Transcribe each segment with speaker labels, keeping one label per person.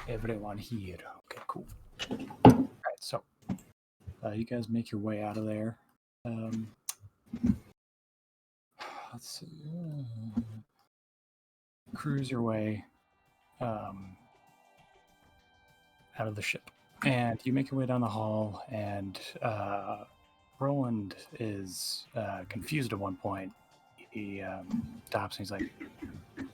Speaker 1: everyone here. Okay, cool. All right, so you guys make your way out of there. Let's see. Cruise your way out of the ship. And you make your way down the hall, and Roland is confused at one point. He stops and he's like,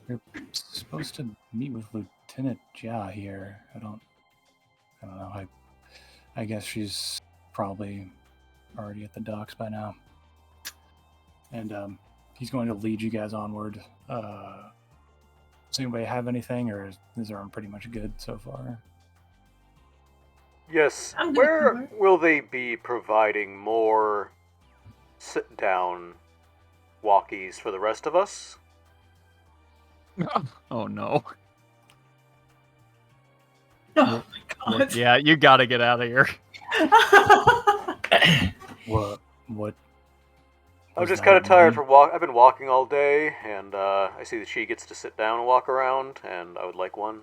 Speaker 1: "You're supposed to meet with Lieutenant Jia here. I don't know. I guess she's probably already at the docks by now." And he's going to lead you guys onward. Does anybody have anything, or is everyone pretty much good so far?
Speaker 2: Yes. Where will they be providing more sit-down walkies for the rest of us?
Speaker 3: Oh no.
Speaker 4: Oh my god.
Speaker 3: Yeah, you gotta get out of here.
Speaker 1: What?
Speaker 2: I'm just kind of tired from I've been walking all day, and I see that she gets to sit down and walk around, and I would like one.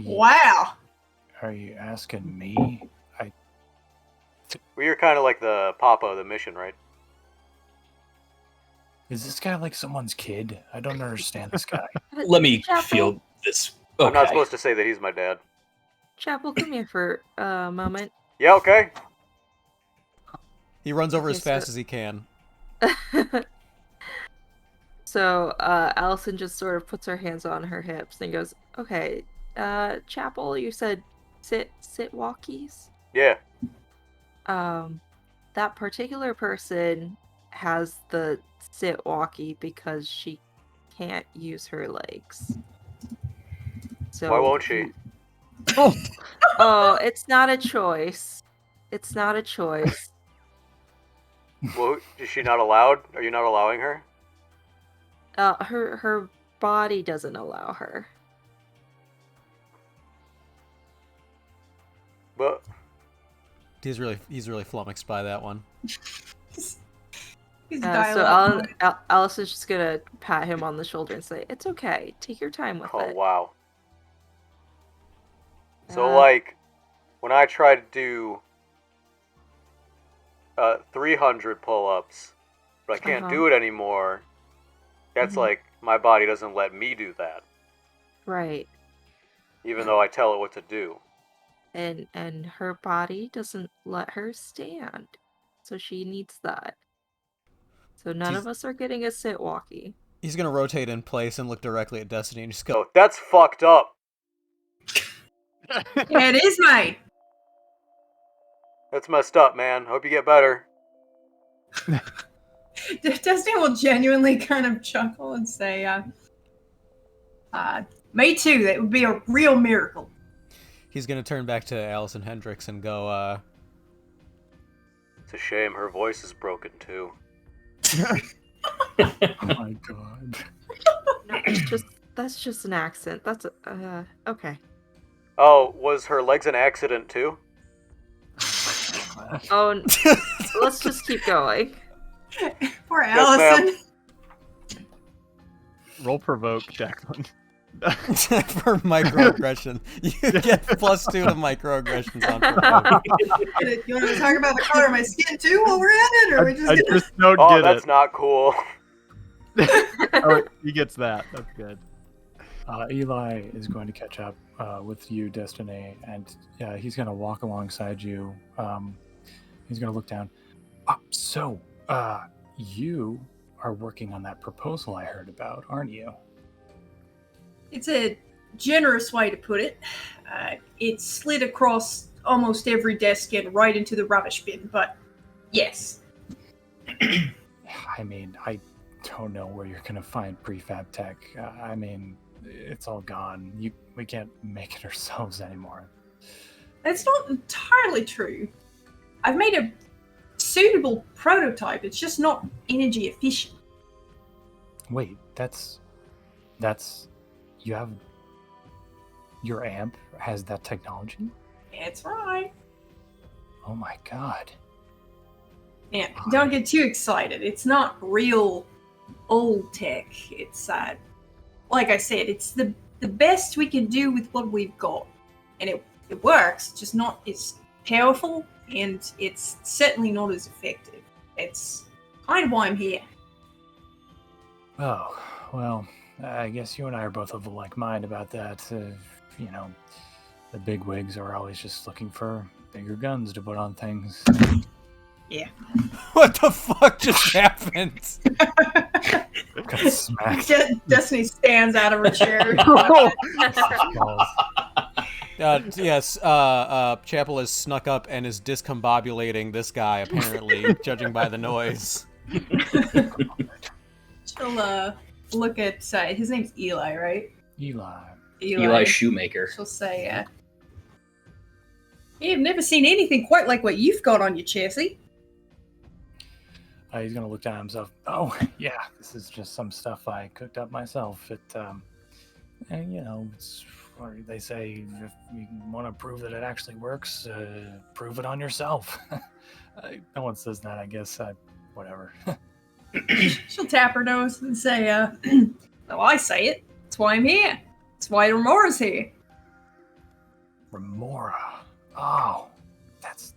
Speaker 4: Wow.
Speaker 1: Are you asking me?
Speaker 2: Well, you're kind of like the papa of the mission, right?
Speaker 1: Is this guy like someone's kid? I don't understand this guy.
Speaker 5: Let me feel this. Okay.
Speaker 2: I'm not supposed to say that he's my dad.
Speaker 6: Chapel, come here for a moment.
Speaker 2: Yeah, okay.
Speaker 7: He runs over as fast as he can.
Speaker 6: So Allison just sort of puts her hands on her hips and goes, "Okay, Chapel, you said sit walkies?"
Speaker 2: Yeah.
Speaker 6: That particular person has the sit walkie because she can't use her legs. So
Speaker 2: why won't she?
Speaker 6: Oh, it's not a choice. It's not a choice.
Speaker 2: Well, is she not allowed? Are you not allowing her?
Speaker 6: Her body doesn't allow her.
Speaker 2: But
Speaker 7: he's really flummoxed by that one.
Speaker 6: So Allison's just gonna pat him on the shoulder and say, "It's okay. Take your time with it."
Speaker 2: Oh wow. So like, when I try to do 300 pull-ups, but I can't do it anymore, that's like my body doesn't let me do that.
Speaker 6: Right.
Speaker 2: Even though I tell it what to do.
Speaker 6: And her body doesn't let her stand. So she needs that. So none of us are getting a sit walkie.
Speaker 7: He's gonna rotate in place and look directly at Destiny and just go,
Speaker 2: "Oh, that's fucked up."
Speaker 4: Yeah, it is, mate.
Speaker 2: That's messed up, man. Hope you get better.
Speaker 4: Destiny will genuinely kind of chuckle and say, me too. That would be a real miracle.
Speaker 7: He's gonna turn back to Allison Hendricks and go,
Speaker 2: It's a shame her voice is broken too.
Speaker 1: Oh my god.
Speaker 6: No, that's just an accent. That's okay.
Speaker 2: Oh, was her legs an accident too?
Speaker 6: Oh, let's just keep going.
Speaker 4: Poor Allison.
Speaker 2: Yes,
Speaker 3: Roll provoke, Jacqueline.
Speaker 7: for microaggression. You get +2 to microaggressions on provoke.
Speaker 4: You want to talk about the color of my skin too while we're at it, or are we just
Speaker 3: I
Speaker 4: gonna...
Speaker 3: just don't
Speaker 2: Oh,
Speaker 3: get
Speaker 2: that's
Speaker 3: it.
Speaker 2: not cool.
Speaker 3: Oh, he gets that. That's good.
Speaker 1: Eli is going to catch up with you, Destiny, and he's going to walk alongside you. He's going to look down. So, you are working on that proposal I heard about, aren't you?
Speaker 4: It's a generous way to put it. It slid across almost every desk and right into the rubbish bin, but yes.
Speaker 1: I mean, I don't know where you're going to find prefab tech. I mean, it's all gone. We can't make it ourselves anymore.
Speaker 4: That's not entirely true. I've made a suitable prototype. It's just not energy efficient.
Speaker 1: Wait, that's you have your amp has that technology?
Speaker 4: That's right.
Speaker 1: Oh my god.
Speaker 4: Yeah, don't get too excited. It's not real old tech. It's like I said, it's the best we can do with what we've got, and it works. Just not as powerful, and it's certainly not as effective. It's kind of why I'm here.
Speaker 1: Oh, well, I guess you and I are both of a like mind about that. You know, the bigwigs are always just looking for bigger guns to put on things.
Speaker 4: Yeah.
Speaker 7: What the fuck just happened?
Speaker 1: Got smacked.
Speaker 4: Destiny stands out of her chair.
Speaker 1: Balls.
Speaker 7: Yes, Chapel has snuck up and is discombobulating this guy, apparently, judging by the noise.
Speaker 4: She'll look at his name's Eli, right?
Speaker 5: Eli Shoemaker.
Speaker 4: She'll say, "You've never seen anything quite like what you've got on your chassis."
Speaker 1: He's gonna look down at himself. Oh, yeah, this is just some stuff I cooked up myself. And you know, it's or they say if you want to prove that it actually works, prove it on yourself. No one says that, I guess. Whatever.
Speaker 4: She'll tap her nose and say, "Well, I say it. That's why I'm here. That's why Remora's here."
Speaker 1: Remora. Oh, that's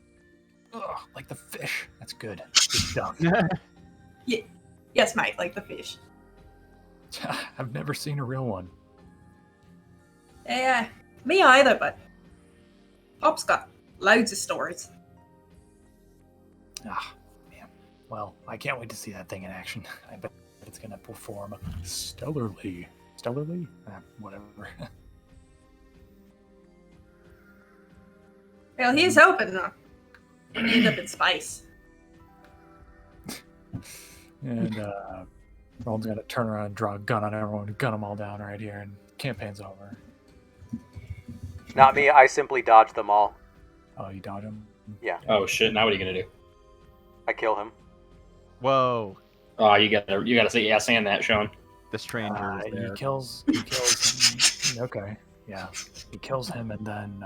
Speaker 1: like the fish. That's good. Good stuff.
Speaker 4: Yes, mate, like the fish.
Speaker 1: I've never seen a real one.
Speaker 4: Yeah, me either, but Pop's got loads of stories.
Speaker 1: Ah, man. Well, I can't wait to see that thing in action. I bet it's gonna perform stellarly. Stellarly? Whatever.
Speaker 4: Well, he's hoping and end up in space.
Speaker 1: And Roland's gonna turn around and draw a gun on everyone, gun them all down right here, and campaign's over.
Speaker 2: Not me. I simply dodge them all.
Speaker 1: Oh, you dodge him?
Speaker 2: Yeah.
Speaker 5: Oh shit! Now what are you gonna do?
Speaker 2: I kill him.
Speaker 3: Whoa.
Speaker 5: Oh, you gotta say yeah, saying that, Sean.
Speaker 3: The stranger is there.
Speaker 1: He kills okay, yeah. He kills him, and then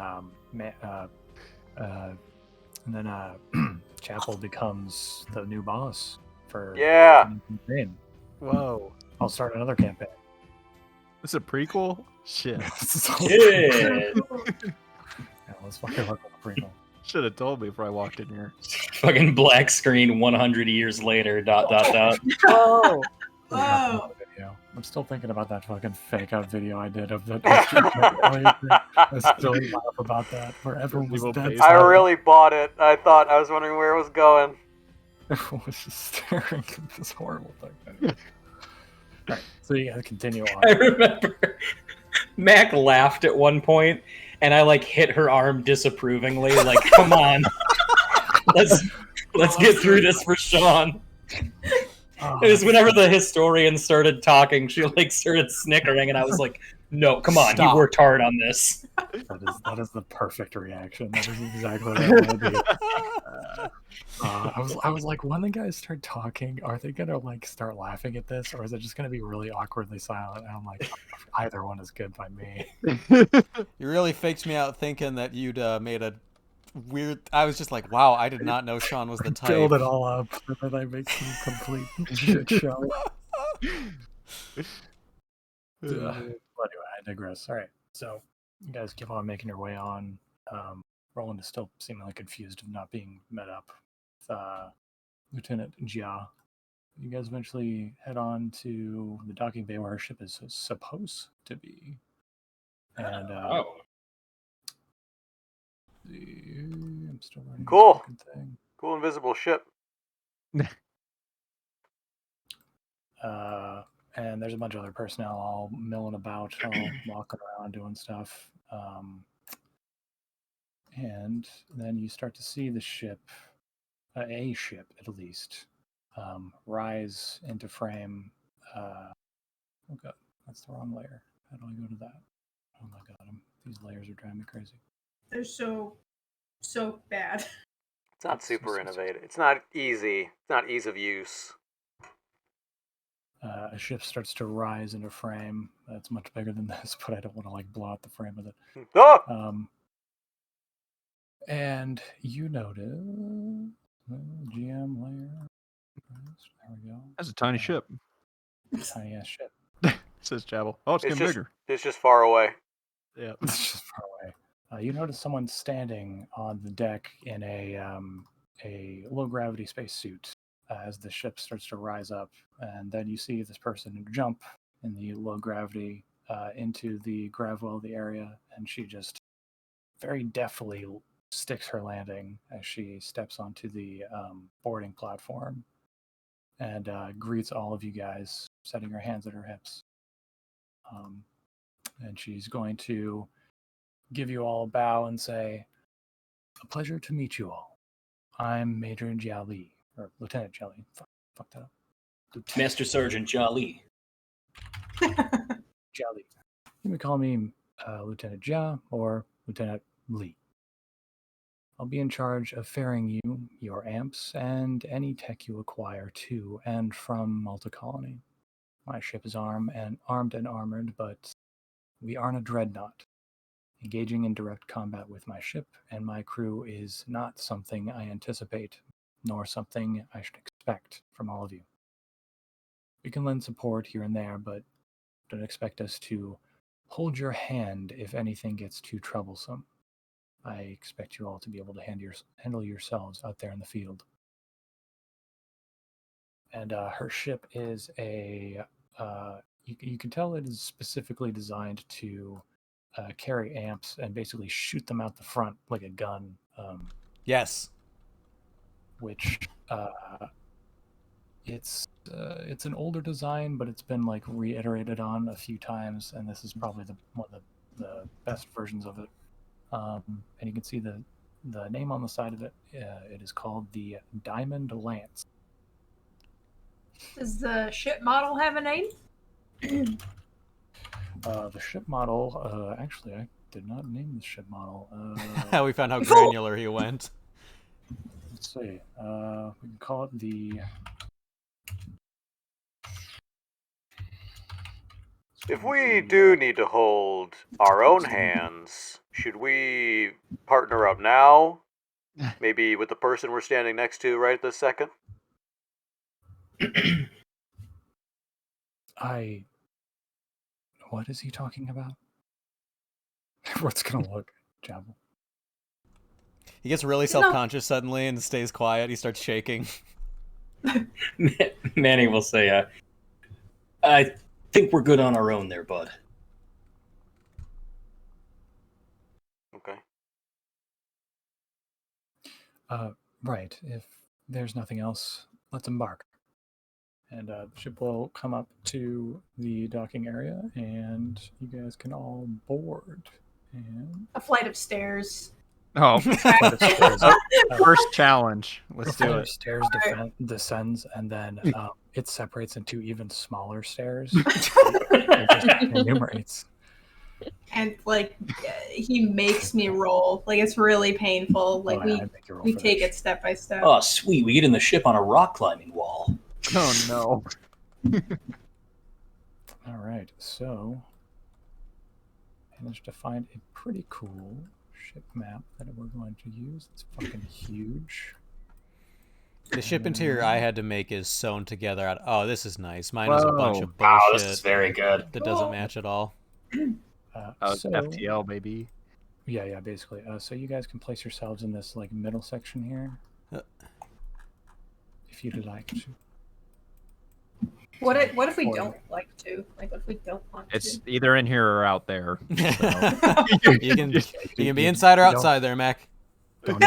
Speaker 1: Chapel becomes the new boss for
Speaker 2: Yeah.
Speaker 1: the campaign.
Speaker 3: Whoa.
Speaker 1: I'll start another campaign.
Speaker 3: This is a prequel? Shit.
Speaker 5: Yeah.
Speaker 1: Yeah, let's fucking work on the prequel.
Speaker 3: Should have told me before I walked in here.
Speaker 5: Fucking black screen 100 years later. ...
Speaker 3: Oh.
Speaker 4: Oh,
Speaker 1: Video. I'm still thinking about that fucking fake out video I did of the. I still laugh about that. Where everyone was
Speaker 3: Evil
Speaker 1: dead.
Speaker 3: face.
Speaker 2: I really bought it. I was wondering where it was going.
Speaker 1: Everyone was just staring at this horrible thing. Alright, so you gotta continue
Speaker 5: I
Speaker 1: on.
Speaker 5: remember Mac laughed at one point, and I like hit her arm disapprovingly, like, "Come on, let's get through this for Sean." It was whenever the historian started talking, she like started snickering, and I was like, "No, come on,
Speaker 7: Stop.
Speaker 5: you worked hard on this."
Speaker 1: That is the perfect reaction. That is exactly what I want to do. I was like, when the guys start talking, are they gonna like start laughing at this, or is it just gonna be really awkwardly silent? And I'm like, either one is good by me.
Speaker 7: You really faked me out thinking that you'd made a weird. I was just like, wow, I did not know Sean was the type.
Speaker 1: Build it all up, and then I make some complete shit show. Well, anyway, I digress. All right, so you guys keep on making your way on. Roland is still seemingly confused of not being met up with Lieutenant Jia. You guys eventually head on to the docking bay where our ship is supposed to be. And I'm still learning.
Speaker 2: Cool.
Speaker 1: This fucking thing.
Speaker 2: Cool invisible ship.
Speaker 1: And there's a bunch of other personnel all milling about, all walking around doing stuff. And then you start to see the ship, a ship at least, rise into frame. Oh god, that's the wrong layer. How do I go to that? Oh my god, these layers are driving me crazy.
Speaker 4: they're so bad.
Speaker 2: It's not super innovative. It's not easy. It's not ease of use.
Speaker 1: A ship starts to rise into frame. That's much bigger than this, but I don't want to like blow out the frame with it.
Speaker 2: Ah!
Speaker 1: And you notice GM layer. There we go.
Speaker 3: That's a tiny ship.
Speaker 1: Tiny ass ship.
Speaker 3: Says Chapel. Oh, it's getting bigger.
Speaker 2: It's just far away.
Speaker 3: Yeah.
Speaker 1: It's just far away. You notice someone standing on the deck in a low gravity spacesuit as the ship starts to rise up, and then you see this person jump in the low gravity into the gravel of the area, and she just very deftly sticks her landing as she steps onto the boarding platform and greets all of you guys, setting her hands at her hips. And she's going to give you all a bow and say, "A pleasure to meet you all. I'm Major Jiali, or Lieutenant Jiali. Fuck that up.
Speaker 5: Master Sergeant Jolly.
Speaker 1: Jiali. You may call me Lieutenant Jia or Lieutenant Li. I'll be in charge of ferrying you, your amps, and any tech you acquire to and from Malta Colony. My ship is armed and armored, but we aren't a dreadnought. Engaging in direct combat with my ship and my crew is not something I anticipate, nor something I should expect from all of you. We can lend support here and there, but don't expect us to hold your hand if anything gets too troublesome. I expect you all to be able to handle yourselves out there in the field." And her ship is you can tell it is specifically designed to carry amps and basically shoot them out the front like a gun.
Speaker 7: Yes.
Speaker 1: Which it's an older design, but it's been like reiterated on a few times, and this is probably one of the best versions of it. And you can see the name on the side of it. It is called the Diamond Lance.
Speaker 4: Does the ship model have a name?
Speaker 1: The ship model, actually, I did not name the ship model.
Speaker 7: We found how granular he went.
Speaker 1: Let's see. We can call it the...
Speaker 2: If we do need to hold our own hands, should we partner up now? Maybe with the person we're standing next to right this second?
Speaker 1: What is he talking about? What's gonna look, Jabble?
Speaker 7: He gets really self-conscious suddenly and stays quiet. He starts shaking.
Speaker 5: Manny will say, I think we're good on our own there, bud.
Speaker 2: Okay.
Speaker 1: Right. If there's nothing else, let's embark. And the ship will come up to the docking area, and you guys can all board. And
Speaker 4: A flight of stairs.
Speaker 3: Oh,
Speaker 1: flight of stairs,
Speaker 3: first challenge. Let's
Speaker 1: flight
Speaker 3: do
Speaker 1: of
Speaker 3: it.
Speaker 1: stairs descends, and then it separates into even smaller stairs. It just enumerates.
Speaker 4: And like he makes me roll. Like it's really painful. Like
Speaker 1: I make you roll
Speaker 4: we
Speaker 1: for
Speaker 4: take
Speaker 1: this.
Speaker 4: it step by step.
Speaker 5: Oh, sweet. We get in the ship on a rock climbing wall.
Speaker 3: Oh no.
Speaker 1: All right, so I managed to find a pretty cool ship map that we're going to use. It's fucking huge.
Speaker 7: The ship interior I had to make is sewn together out. Oh, this is nice. Mine is a bunch of bullshit
Speaker 5: Wow, this is very good.
Speaker 7: that doesn't match at all.
Speaker 1: So,
Speaker 3: FTL, baby.
Speaker 1: yeah, basically. So you guys can place yourselves in this like middle section here, if you'd like to.
Speaker 4: What if we don't like to? Like what if we don't want
Speaker 3: It's
Speaker 4: to?
Speaker 3: either in here or out there. So.
Speaker 7: You can be inside or outside there, Mac.
Speaker 1: Don't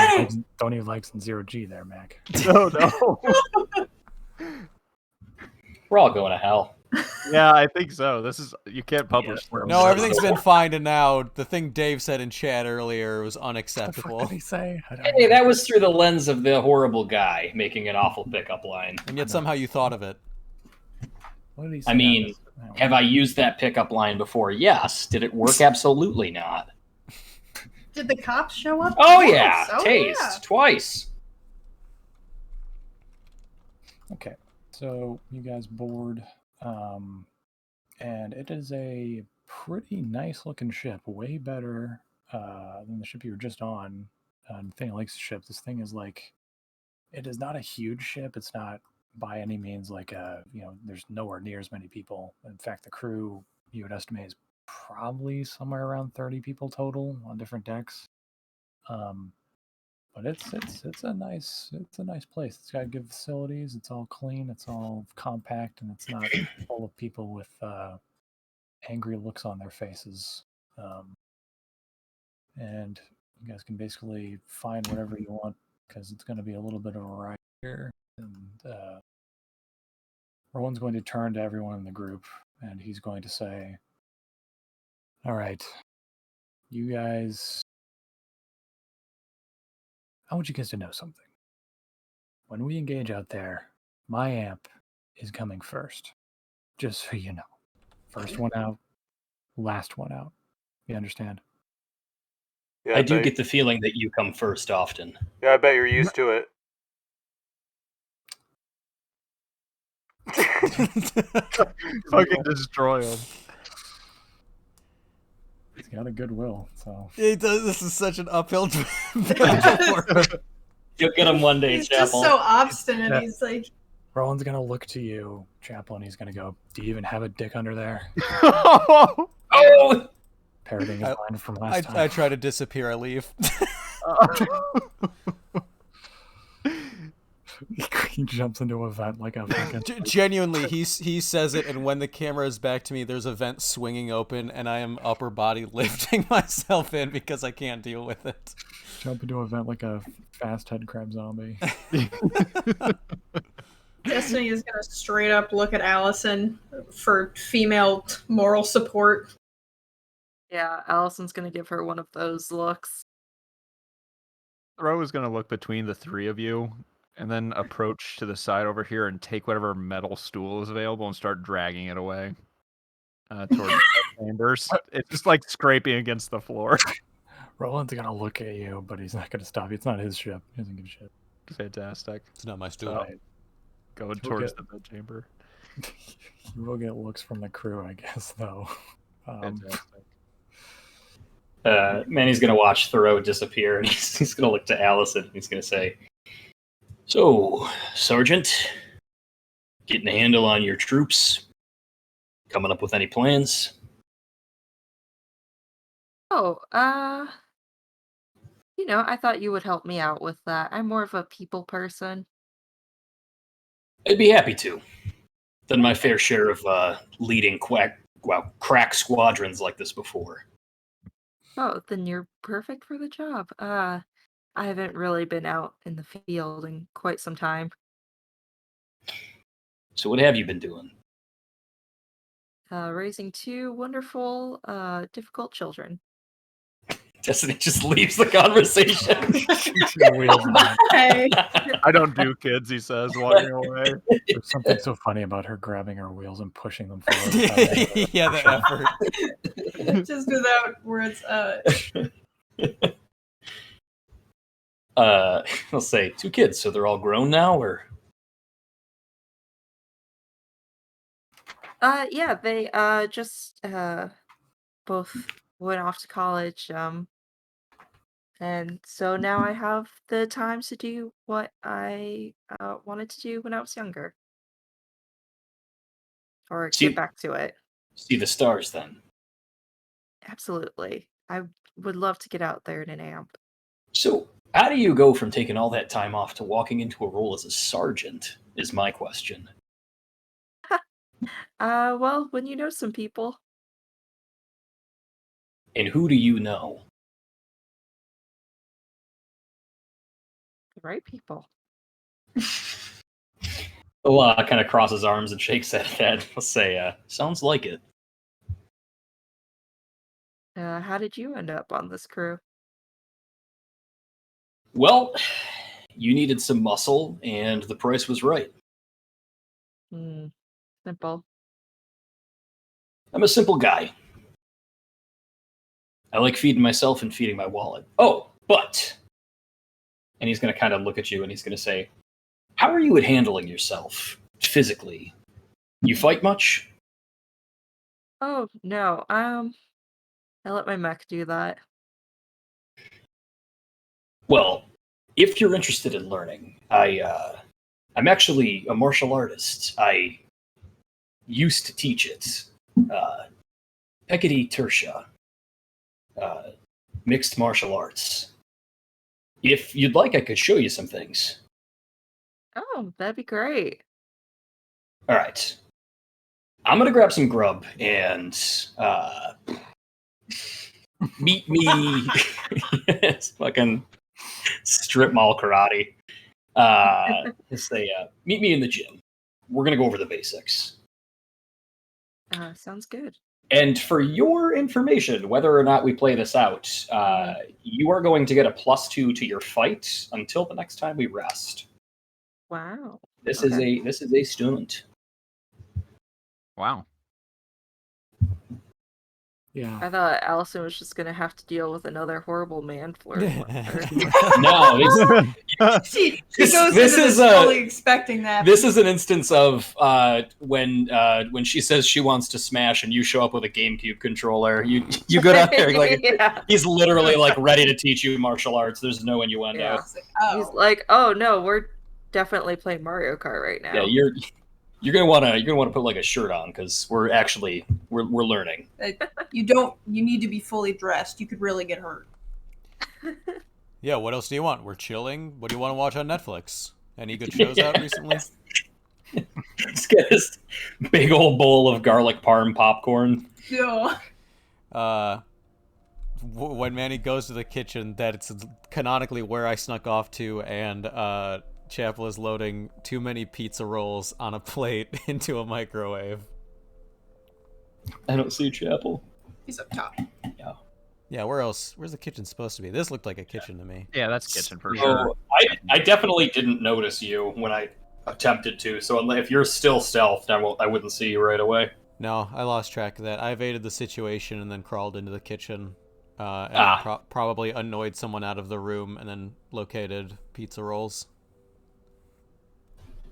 Speaker 1: even like some 0G there, Mac.
Speaker 3: No.
Speaker 5: We're all going to hell.
Speaker 3: Yeah, I think so. You can't publish.
Speaker 1: Yeah,
Speaker 7: No, everything's been fine, and now the thing Dave said in chat earlier was
Speaker 1: What the
Speaker 7: unacceptable.
Speaker 1: fuck did he say?
Speaker 5: Hey, that was through the lens of the horrible guy making an awful pickup line.
Speaker 7: And yet somehow you thought of it.
Speaker 1: What did he say?
Speaker 5: I mean, have I used that pickup line before? Yes. Did it work? Absolutely not.
Speaker 4: Did the cops show up?
Speaker 5: Oh
Speaker 4: Yes.
Speaker 5: yeah,
Speaker 4: Oh,
Speaker 5: taste
Speaker 4: yeah.
Speaker 5: twice.
Speaker 1: Okay, so you guys board, and it is a pretty nice looking ship, way better than the ship you were just on. The thing likes the ship. This thing is like, it is not a huge ship. It's not by any means like there's nowhere near as many people. In fact, the crew you would estimate is probably somewhere around 30 people total on different decks. But it's a nice place. It's got good facilities. It's all clean. It's all compact, and it's not full of people with angry looks on their faces. And you guys can basically find whatever you want because it's going to be a little bit of a ride here. And Rowan's going to turn to everyone in the group, and he's going to say, "All right, you guys. I want you guys to know something. When we engage out there, my amp is coming first. Just so you know. First one out, last one out. You understand?"
Speaker 2: Yeah,
Speaker 5: I do get the feeling that you come first often.
Speaker 2: Yeah, I bet you're used to it.
Speaker 3: Fucking destroy him.
Speaker 1: He's got a good will, so.
Speaker 7: He does. This is such an uphill battle for him.
Speaker 5: You'll get him one day,
Speaker 4: He's just
Speaker 5: Chapel.
Speaker 4: so obstinate.
Speaker 1: Yeah.
Speaker 4: He's like,
Speaker 1: Rowan's going to look to you, Chapel, and he's going to go, "Do you even have a dick under there?"
Speaker 5: Oh!
Speaker 1: Parroting his line from last time.
Speaker 7: I try to disappear. I leave.
Speaker 1: He jumps into a vent like a fucking...
Speaker 7: Genuinely, he says it, and when the camera is back to me, there's a vent swinging open, and I am upper body lifting myself in because I can't deal with it.
Speaker 1: Jump into a vent like a fast head crab zombie.
Speaker 4: Destiny is gonna straight up look at Allison for female moral support.
Speaker 6: Yeah, Allison's gonna give her one of those looks.
Speaker 3: Ro is going to look between the three of you and then approach to the side over here and take whatever metal stool is available and start dragging it away towards the chambers. It's just like scraping against the floor.
Speaker 1: Roland's gonna look at you, but he's not gonna stop you. It's not his ship. He doesn't give a shit.
Speaker 3: Fantastic.
Speaker 7: It's not my stool.
Speaker 1: Right.
Speaker 3: Going towards the bed chamber.
Speaker 1: You will get looks from the crew, I guess, though.
Speaker 3: Fantastic.
Speaker 5: Manny's gonna watch Thoreau disappear, and he's gonna look to Allison, and he's gonna say, "So, Sergeant, getting a handle on your troops? Coming up with any plans?"
Speaker 6: Oh, I thought you would help me out with that. I'm more of a people person.
Speaker 5: I'd be happy to. Done my fair share of leading crack squadrons like this before.
Speaker 6: Oh, then you're perfect for the job. I haven't really been out in the field in quite some time.
Speaker 5: So what have you been doing?
Speaker 6: Raising two wonderful, difficult children.
Speaker 5: Destiny just leaves the conversation.
Speaker 4: Hey.
Speaker 3: I don't do kids, he says, walking away.
Speaker 1: There's something so funny about her grabbing her wheels and pushing them forward.
Speaker 7: Yeah, the effort.
Speaker 4: Just without words.
Speaker 5: I'll say 2 kids, so they're all grown now, or?
Speaker 6: Yeah, they just both went off to college. And so now I have the time to do what I wanted to do when I was younger. Or
Speaker 5: See-
Speaker 6: get back to it.
Speaker 5: See the stars, then.
Speaker 6: Absolutely. I would love to get out there in an amp.
Speaker 5: So, how do you go from taking all that time off to walking into a role as a sergeant, is my question.
Speaker 6: Well, when you know some people.
Speaker 5: And who do you know?
Speaker 6: The right people.
Speaker 5: Well, kind of crosses arms and shakes that head. I'll say, sounds like it.
Speaker 6: How did you end up on this crew?
Speaker 5: Well, you needed some muscle, and the price was right.
Speaker 6: Simple.
Speaker 5: I'm a simple guy. I like feeding myself and feeding my wallet. Oh, but... And he's going to kind of look at you and he's going to say, how are you at handling yourself physically? You fight much?
Speaker 6: Oh, no. I let my mech do that.
Speaker 5: Well, if you're interested in learning, I I'm actually a martial artist. I used to teach it. Pekiti Tersha. Mixed martial arts. If you'd like, I could show you some things.
Speaker 6: Oh, that'd be great.
Speaker 5: All right. I'm going to grab some grub and meet me. It's fucking strip mall karate. Meet me in the gym. We're going to go over the basics.
Speaker 6: Sounds good.
Speaker 5: And for your information, whether or not we play this out, you are going to get a +2 to your fight until the next time we rest.
Speaker 6: Wow.
Speaker 5: This
Speaker 6: Okay.
Speaker 5: is a stunt.
Speaker 3: Wow.
Speaker 1: Yeah.
Speaker 6: I thought Allison was just gonna have to deal with another horrible man flirting with her.
Speaker 5: No,
Speaker 4: She
Speaker 5: This-
Speaker 4: goes
Speaker 5: this
Speaker 4: into
Speaker 5: is
Speaker 4: this
Speaker 5: a-
Speaker 4: fully expecting that.
Speaker 5: this is an instance of when she says she wants to smash and you show up with a GameCube controller. You go down there like
Speaker 6: yeah.
Speaker 5: he's literally like ready to teach you martial arts. There's no innuendo.
Speaker 6: Yeah.
Speaker 4: It's like,
Speaker 6: He's
Speaker 4: oh.
Speaker 6: like, oh no, we're definitely playing Mario Kart right now.
Speaker 5: Yeah, you're gonna wanna put like a shirt on because we're learning.
Speaker 4: You need to be fully dressed. You could really get hurt.
Speaker 7: Yeah, what else do you want? We're chilling. What do you want to watch on Netflix? Any good shows out recently?
Speaker 5: Just get this big old bowl of garlic parm popcorn.
Speaker 4: Yeah.
Speaker 7: When Manny goes to the kitchen, that's canonically where I snuck off to, and Chapel is loading too many pizza rolls on a plate into a microwave.
Speaker 5: I don't see Chapel.
Speaker 4: He's up top.
Speaker 7: Yeah, where else? Where's the kitchen supposed to be? This looked like a kitchen to me.
Speaker 3: Yeah, that's kitchen for
Speaker 5: So
Speaker 3: sure.
Speaker 5: I definitely didn't notice you when I attempted to. So if you're still stealthed, I wouldn't see you right away.
Speaker 7: No, I lost track of that. I evaded the situation and then crawled into the kitchen. And probably annoyed someone out of the room and then located pizza rolls.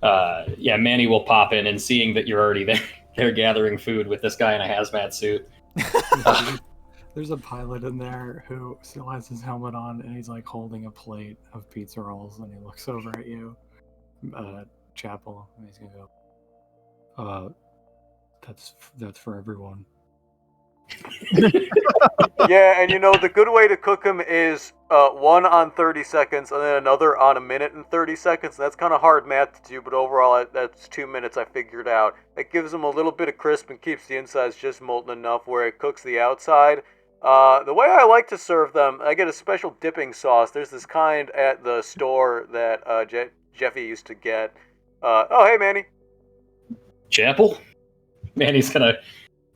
Speaker 5: Yeah, Manny will pop in and seeing that you're already there, they're gathering food with this guy in a hazmat suit.
Speaker 1: There's a pilot in there who still has his helmet on, and he's like holding a plate of pizza rolls, and he looks over at you, Chapel, and he's gonna go, that's for everyone.
Speaker 2: Yeah, and the good way to cook them is one on 30 seconds and then another on 1 minute and 30 seconds. That's kind of hard math to do, but overall that's 2 minutes I figured out. It gives them a little bit of crisp and keeps the insides just molten enough where it cooks the outside. The way I like to serve them, I get a special dipping sauce. There's this kind at the store that Jeffy used to get. Oh, hey, Manny.
Speaker 5: Chapel? Manny's gonna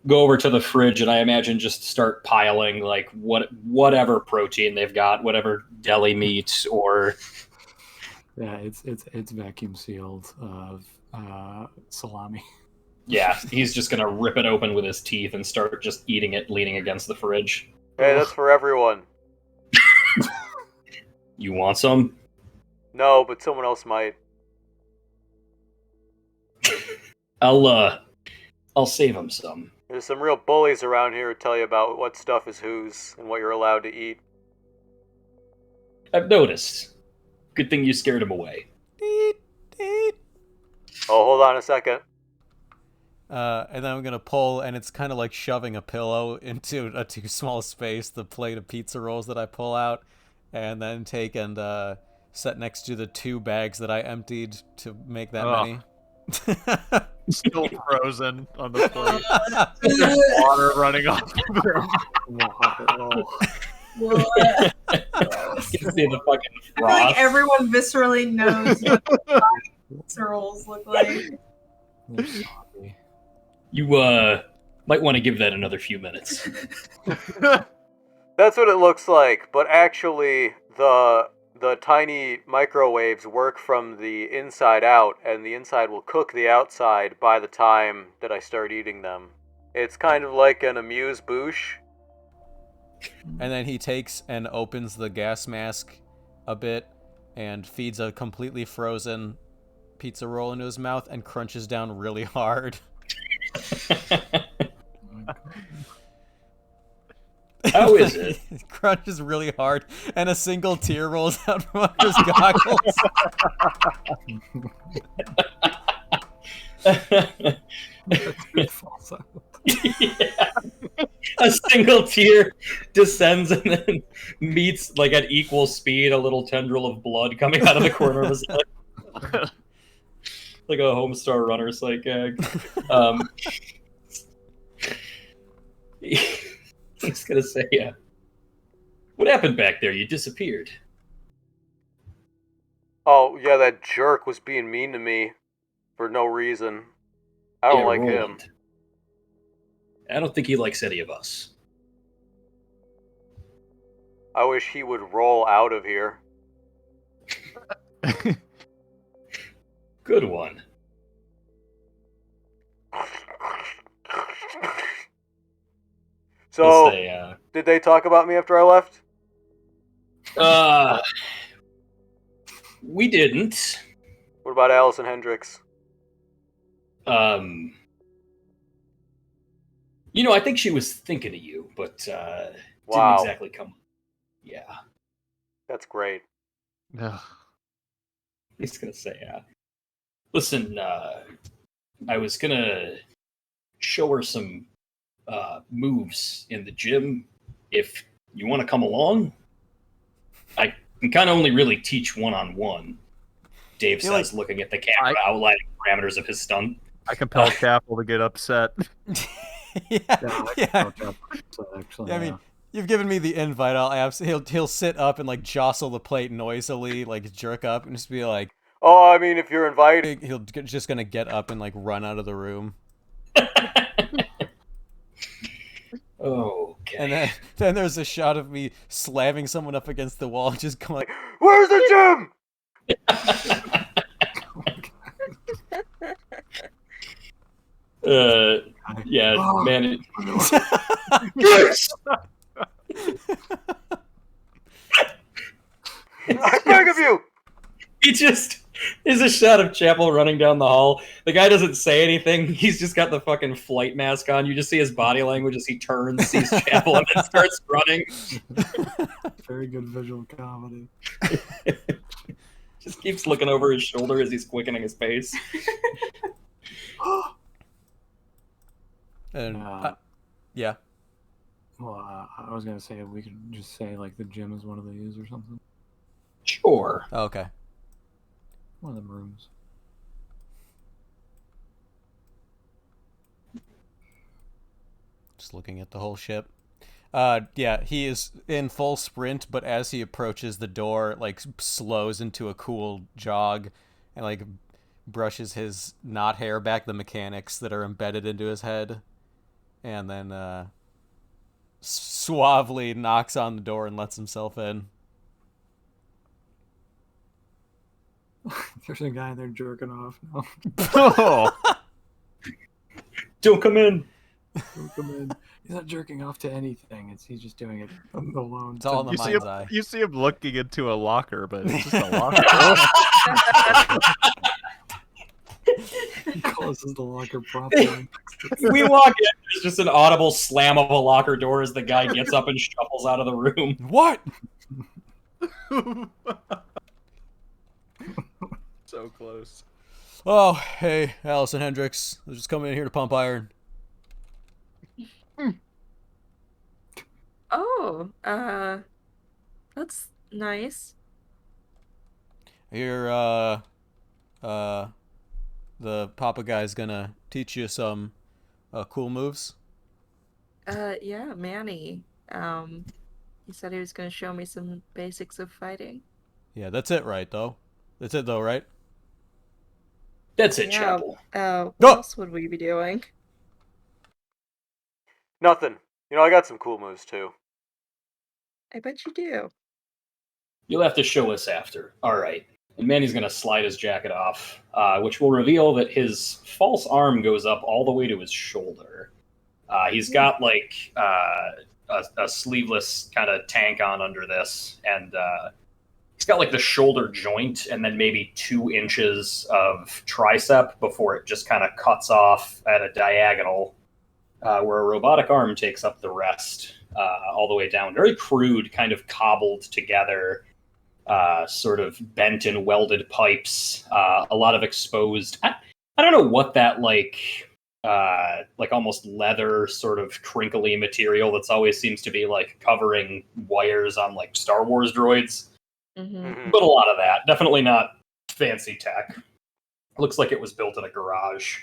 Speaker 5: go over to the fridge and I imagine just start piling like whatever protein they've got, whatever deli meat or
Speaker 1: Yeah, it's vacuum sealed salami.
Speaker 5: yeah, he's just gonna rip it open with his teeth and start just eating it leaning against the fridge.
Speaker 2: Hey, that's for everyone.
Speaker 5: You want some?
Speaker 2: No, but someone else might.
Speaker 5: I'll save him some.
Speaker 2: There's some real bullies around here who tell you about what stuff is whose and what you're allowed to eat.
Speaker 5: I've noticed. Good thing you scared him away.
Speaker 7: Eat.
Speaker 2: Oh, hold on a second.
Speaker 7: And then I'm gonna pull, and it's kind of like shoving a pillow into a too small space, the plate of pizza rolls that I pull out, and then take and set next to the 2 bags that I emptied to make that many.
Speaker 3: Still frozen on the plate. Water running off of them.
Speaker 5: You can see the fucking
Speaker 4: I feel like
Speaker 5: frost.
Speaker 4: everyone viscerally knows what pizza rolls look like.
Speaker 5: You might want to give that another few minutes.
Speaker 2: That's what it looks like, but actually the tiny microwaves work from the inside out, and the inside will cook the outside by the time that I start eating them. It's kind of like an amuse-bouche.
Speaker 7: And then he takes and opens the gas mask a bit and feeds a completely frozen pizza roll into his mouth and crunches down really hard.
Speaker 5: How is it?
Speaker 7: He crunches really hard, and a single tear rolls out from under his goggles.
Speaker 5: Yeah. A single tear descends and then meets, like at equal speed, a little tendril of blood coming out of the corner of his lip. Like a Homestar Runner sight gag. He's gonna say, what happened back there? You disappeared.
Speaker 2: Oh, yeah, that jerk was being mean to me for no reason. I don't like him.
Speaker 5: Roland. I don't think he likes any of us.
Speaker 2: I wish he would roll out of here.
Speaker 5: Good one.
Speaker 2: So,
Speaker 5: I'll say,
Speaker 2: did they talk about me after I left?
Speaker 5: we didn't.
Speaker 2: What about Allison Hendricks?
Speaker 5: You know, I think she was thinking of you, but
Speaker 2: Wow.
Speaker 5: didn't exactly come. Yeah.
Speaker 2: That's great.
Speaker 3: Ugh.
Speaker 5: He's gonna say, listen, I was gonna show her some moves in the gym. If you want to come along, I can kind of only really teach one-on-one. Dave says, looking at the camera, outlining parameters of his stunt.
Speaker 3: I compel Chapel to get upset.
Speaker 7: Yeah.
Speaker 1: Actually,
Speaker 7: I mean, you've given me the invite. He'll sit up and like jostle the plate noisily, like jerk up, and just be like,
Speaker 2: Oh, I mean, if you're invited.
Speaker 7: he'll just gonna get up and like run out of the room.
Speaker 5: Okay.
Speaker 7: And then there's a shot of me slamming someone up against the wall, and just going,
Speaker 2: Where's the gym?
Speaker 5: Yeah, man.
Speaker 2: Yes! I beg of you!
Speaker 5: He just is a shot of Chapel running down the hall. The guy doesn't say anything. He's just got the fucking flight mask on. You just see his body language as he turns, sees Chapel, and then starts running.
Speaker 1: Very good visual comedy.
Speaker 5: Just keeps looking over his shoulder as he's quickening his pace.
Speaker 7: and yeah.
Speaker 1: Well, I was gonna say we could just say like the gym is one of these or something.
Speaker 5: Sure.
Speaker 7: Okay.
Speaker 1: One of them rooms.
Speaker 7: Just looking at the whole ship. Yeah, he is in full sprint, but as he approaches the door, like slows into a cool jog, and like brushes his knot hair back, the mechanics that are embedded into his head, and then suavely knocks on the door and lets himself in.
Speaker 1: There's a guy there jerking off now.
Speaker 3: Oh,
Speaker 5: Don't come in.
Speaker 1: Don't come in. He's not jerking off to anything. He's just doing it alone.
Speaker 7: It's all in the
Speaker 3: you see
Speaker 7: mind's
Speaker 3: him,
Speaker 7: eye.
Speaker 3: you see him looking into a locker, but it's just a locker.
Speaker 1: He calls this the locker properly.
Speaker 5: We walk in, there's just an audible slam of a locker door as the guy gets up and shuffles out of the room.
Speaker 7: What?
Speaker 3: So close.
Speaker 7: Oh, hey, Allison Hendricks. I was just coming in here to pump iron.
Speaker 6: Oh, that's nice.
Speaker 7: Here, the Papa guy's gonna teach you some cool moves.
Speaker 6: Yeah, Manny. He said he was gonna show me some basics of fighting.
Speaker 7: Yeah, that's it, right? That's it, though, right?
Speaker 5: That's it,
Speaker 6: Yeah.
Speaker 5: Chapel.
Speaker 6: What
Speaker 7: No!
Speaker 6: else would we be doing?
Speaker 2: Nothing. You know, I got some cool moves too.
Speaker 6: I bet you do.
Speaker 5: You'll have to show us after. All right. And Manny's going to slide his jacket off, which will reveal that his false arm goes up all the way to his shoulder. He's got like a sleeveless kind of tank on under this, and he's got like the shoulder joint and then maybe 2 inches of tricep before it just kind of cuts off at a diagonal where a robotic arm takes up the rest. all the way down. Very crude, kind of cobbled together, sort of bent and welded pipes. A lot of exposed. I don't know what that like almost leather sort of crinkly material that's always seems to be like covering wires on like Star Wars droids.
Speaker 6: Mm-hmm.
Speaker 5: But a lot of that. Definitely not fancy tech. Looks like it was built in a garage.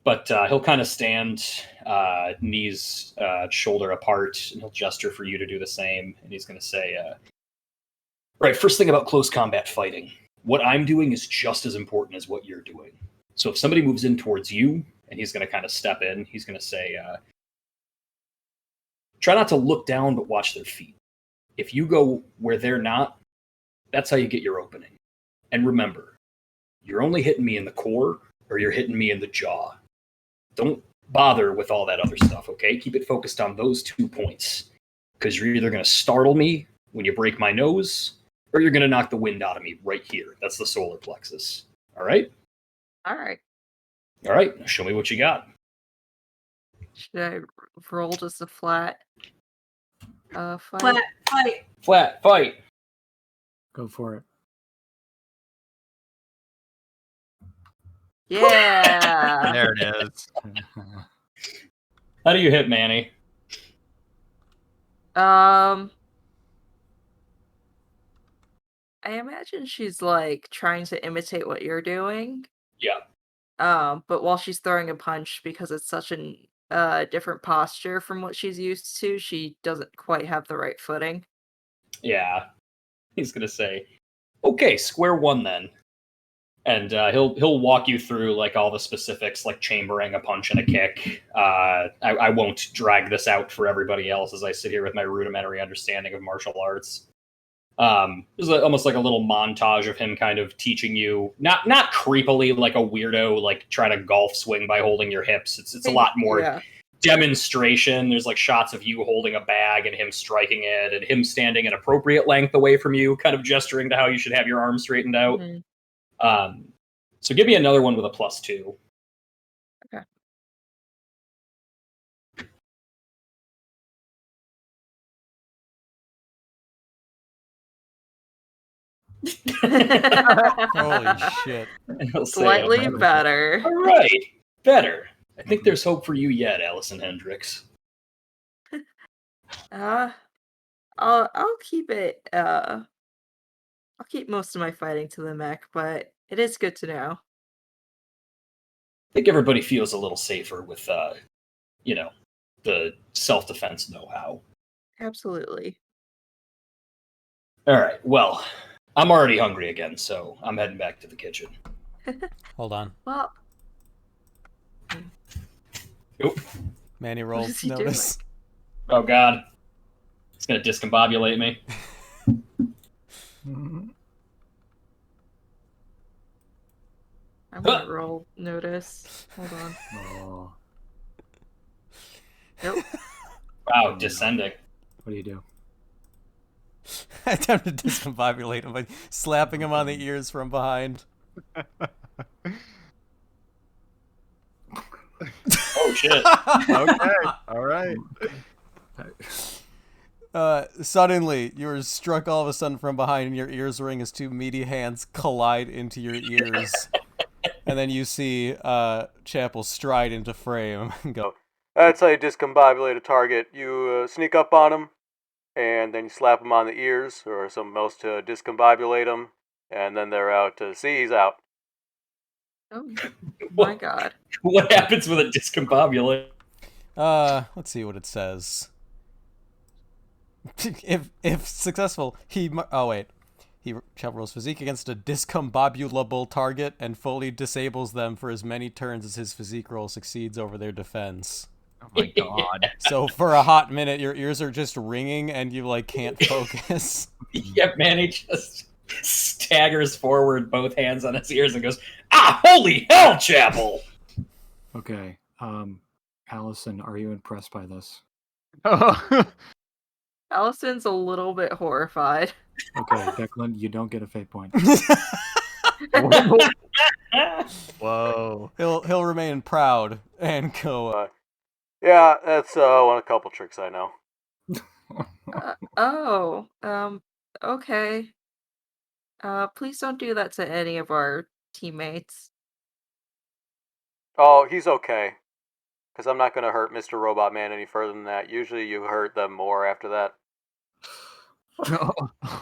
Speaker 5: But he'll kind of stand knees shoulder apart, and he'll gesture for you to do the same. And he's going to say, right, first thing about close combat fighting. What I'm doing is just as important as what you're doing. So if somebody moves in towards you, and he's going to kind of step in, he's going to say, try not to look down, but watch their feet. If you go where they're not, that's how you get your opening. And remember, you're only hitting me in the core, or you're hitting me in the jaw. Don't bother with all that other stuff, okay? Keep it focused on those 2 points. Because you're either going to startle me when you break my nose, or you're going to knock the wind out of me right here. That's the solar plexus. All right?
Speaker 6: All right.
Speaker 5: All right, show me what you got.
Speaker 6: Should I roll just a flat fight?
Speaker 4: Flat fight.
Speaker 5: Flat, fight.
Speaker 1: Go for it.
Speaker 6: Yeah.
Speaker 3: There it is.
Speaker 5: How do you hit Manny?
Speaker 6: I imagine she's like trying to imitate what you're doing.
Speaker 5: Yeah.
Speaker 6: But while she's throwing a punch, because it's such an different posture from what she's used to, she doesn't quite have the right footing.
Speaker 5: Yeah. He's going to say, okay, square one then. And he'll walk you through like all the specifics, like chambering a punch and a kick. I won't drag this out for everybody else as I sit here with my rudimentary understanding of martial arts. There's almost like a little montage of him kind of teaching you, not creepily like a weirdo, like try to golf swing by holding your hips. It's a lot more demonstration. There's like shots of you holding a bag and him striking it, and him standing an appropriate length away from you, kind of gesturing to how you should have your arms straightened out.
Speaker 6: Mhm.
Speaker 5: So give me another one with a +2.
Speaker 6: Okay.
Speaker 7: Holy shit.
Speaker 5: And he'll say,
Speaker 6: Slightly better.
Speaker 5: all right, better. I think there's hope for you yet, Allison Hendricks.
Speaker 6: I'll keep it. I'll keep most of my fighting to the mech, but it is good to know.
Speaker 5: I think everybody feels a little safer with, the self-defense know-how.
Speaker 6: Absolutely.
Speaker 5: All right, well, I'm already hungry again, so I'm heading back to the kitchen.
Speaker 7: Hold on.
Speaker 6: Well,
Speaker 5: Oop.
Speaker 7: Manny
Speaker 6: what
Speaker 7: rolls
Speaker 6: is he
Speaker 7: notice.
Speaker 5: Oh, God. It's going to discombobulate me.
Speaker 1: Mhm.
Speaker 6: I'm gonna roll notice. Hold on.
Speaker 1: Oh,
Speaker 6: Nope.
Speaker 5: Wow, descending.
Speaker 1: what do you do?
Speaker 7: I attempt to discombobulate him by slapping him on the ears from behind.
Speaker 5: Oh, shit.
Speaker 3: Okay. All right.
Speaker 7: Suddenly, you're struck all of a sudden from behind, and your ears ring as two meaty hands collide into your ears. And then you see Chapel stride into frame and go,
Speaker 2: That's how you discombobulate a target. You sneak up on him, and then you slap him on the ears or something else to discombobulate him, and then they're out to see he's out.
Speaker 6: Oh my
Speaker 5: What,
Speaker 6: god.
Speaker 5: what happens with a discombobulate?
Speaker 7: let's see what it says. If successful, he Chapel rolls physique against a discombobulable target and fully disables them for as many turns as his physique roll succeeds over their defense.
Speaker 3: Oh my god.
Speaker 7: So for a hot minute, your ears are just ringing and you like can't focus.
Speaker 5: Yep, man, he just staggers forward, both hands on his ears, and goes, "Ah, holy hell, Chapel!"
Speaker 1: Okay. Allison, are you impressed by this?
Speaker 6: Allison's a little bit horrified.
Speaker 1: Okay, Declan, you don't get a fate point.
Speaker 3: Whoa.
Speaker 7: He'll remain proud and go.
Speaker 2: Yeah, that's one of a couple tricks I know.
Speaker 6: Okay. Please don't do that to any of our teammates.
Speaker 2: Oh, he's okay. Because I'm not going to hurt Mr. Robot Man any further than that. Usually you hurt them more after that.
Speaker 3: Oh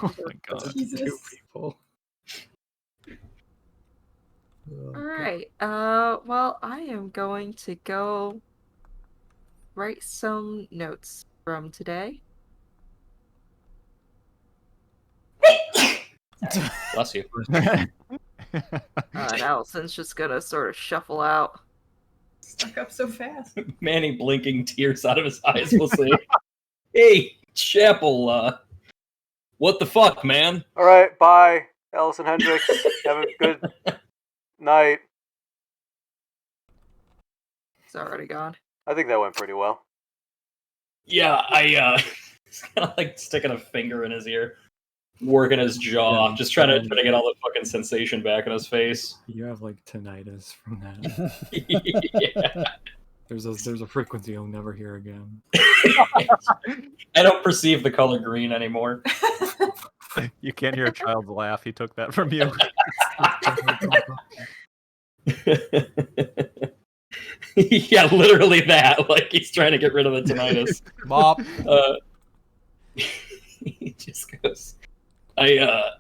Speaker 3: my god.
Speaker 1: Two
Speaker 4: Jesus.
Speaker 1: people. Oh, God.
Speaker 6: Alright, well, I am going to go write some notes from today.
Speaker 5: Bless you.
Speaker 6: And Allison's just gonna sort of shuffle out.
Speaker 4: Stuck up so fast.
Speaker 5: Manny blinking tears out of his eyes will say, "Hey, Chapel, what the fuck, man?"
Speaker 2: All right, bye, Allison Hendricks. Have a good night.
Speaker 6: It's already gone.
Speaker 2: I think that went pretty well.
Speaker 5: Yeah, he's kind of like sticking a finger in his ear, working his jaw, just trying to get all the fucking sensation back in his face.
Speaker 1: You have like tinnitus from that.
Speaker 5: Yeah.
Speaker 1: There's a frequency you'll never hear again.
Speaker 5: I don't perceive the color green anymore.
Speaker 3: You can't hear a child's laugh. He took that from you.
Speaker 5: Yeah, literally that. Like he's trying to get rid of the tinnitus.
Speaker 7: Mop.
Speaker 5: He just goes, I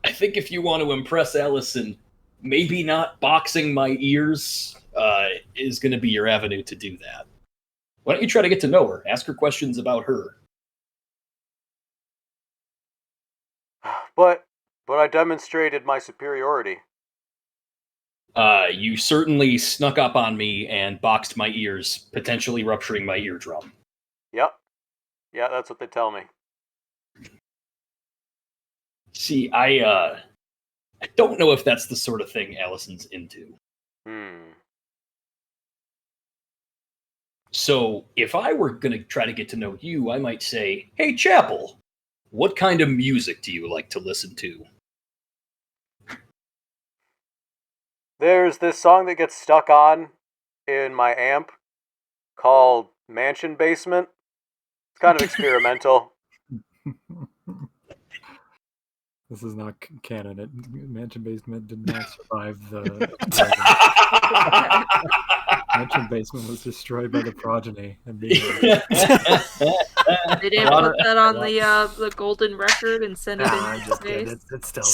Speaker 5: think if you want to impress Allison, maybe not boxing my ears is going to be your avenue to do that. Why don't you try to get to know her? Ask her questions about her.
Speaker 2: But I demonstrated my superiority.
Speaker 5: You certainly snuck up on me and boxed my ears, potentially rupturing my eardrum.
Speaker 2: Yep. Yeah, that's what they tell me.
Speaker 5: See, I don't know if that's the sort of thing Allison's into. So, if I were going to try to get to know you, I might say, "Hey, Chapel, what kind of music do you like to listen to?"
Speaker 2: There's this song that gets stuck on in my amp called Mansion Basement. It's kind of experimental.
Speaker 1: This is not canon. Mansion Basement did not survive the. Mansion Basement was destroyed by the progeny.
Speaker 6: They didn't put that on the golden record and send it into space.
Speaker 1: It's still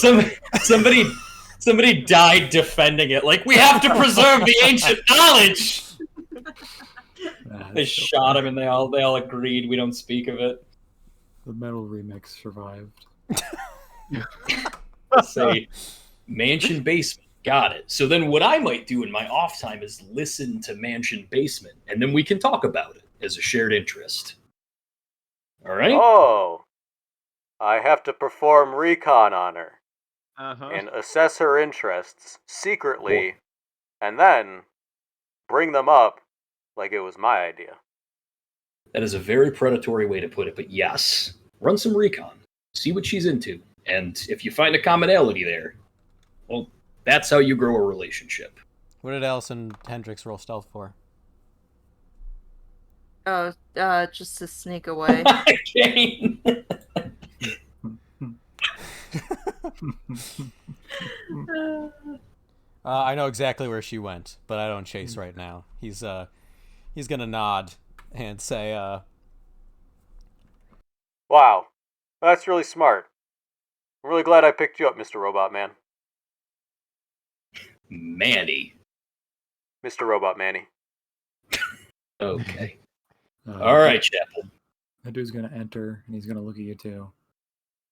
Speaker 5: Somebody died defending it. Like, we have to preserve the ancient knowledge. They shot him, and they all agreed we don't speak of it.
Speaker 1: The metal remix survived.
Speaker 5: Say, Mansion Basement. Got it. So then what I might do in my off time is listen to Mansion Basement, and then we can talk about it as a shared interest. All right?
Speaker 2: Oh. I have to perform recon on her.
Speaker 3: Uh-huh.
Speaker 2: And assess her interests secretly, and then bring them up like it was my idea.
Speaker 5: That is a very predatory way to put it, but yes. Run some recon. See what she's into. And if you find a commonality there, well, that's how you grow a relationship.
Speaker 7: What did Allison Hendricks roll stealth for?
Speaker 6: Oh, just to sneak away.
Speaker 5: Kane.
Speaker 7: I know exactly where she went, but I don't chase right now. He's gonna nod and say,
Speaker 2: Wow. That's really smart. I'm really glad I picked you up, Mr. Robot Man.
Speaker 5: Manny.
Speaker 2: Mr. Robot Manny.
Speaker 5: Okay. All right, Chapel.
Speaker 1: That dude's gonna enter, and he's gonna look at you too.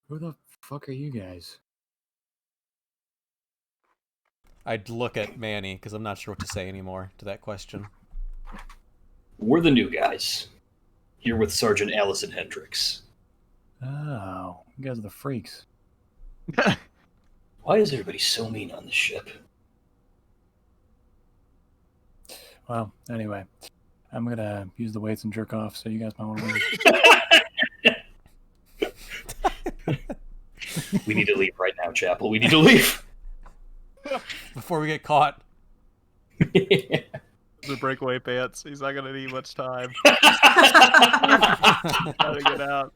Speaker 1: Who the fuck are you guys?
Speaker 7: I'd look at Manny because I'm not sure what to say anymore to that question.
Speaker 5: We're the new guys. Here with Sergeant Allison Hendricks.
Speaker 1: Oh, you guys are the freaks.
Speaker 5: Why is everybody so mean on this ship?
Speaker 1: Well, anyway, I'm gonna use the weights and jerk off, so you guys might want to leave.
Speaker 5: We need to leave right now, Chapel. We need to leave.
Speaker 7: Before we get caught.
Speaker 3: The breakaway pants. He's not gonna need much time. Gotta get out.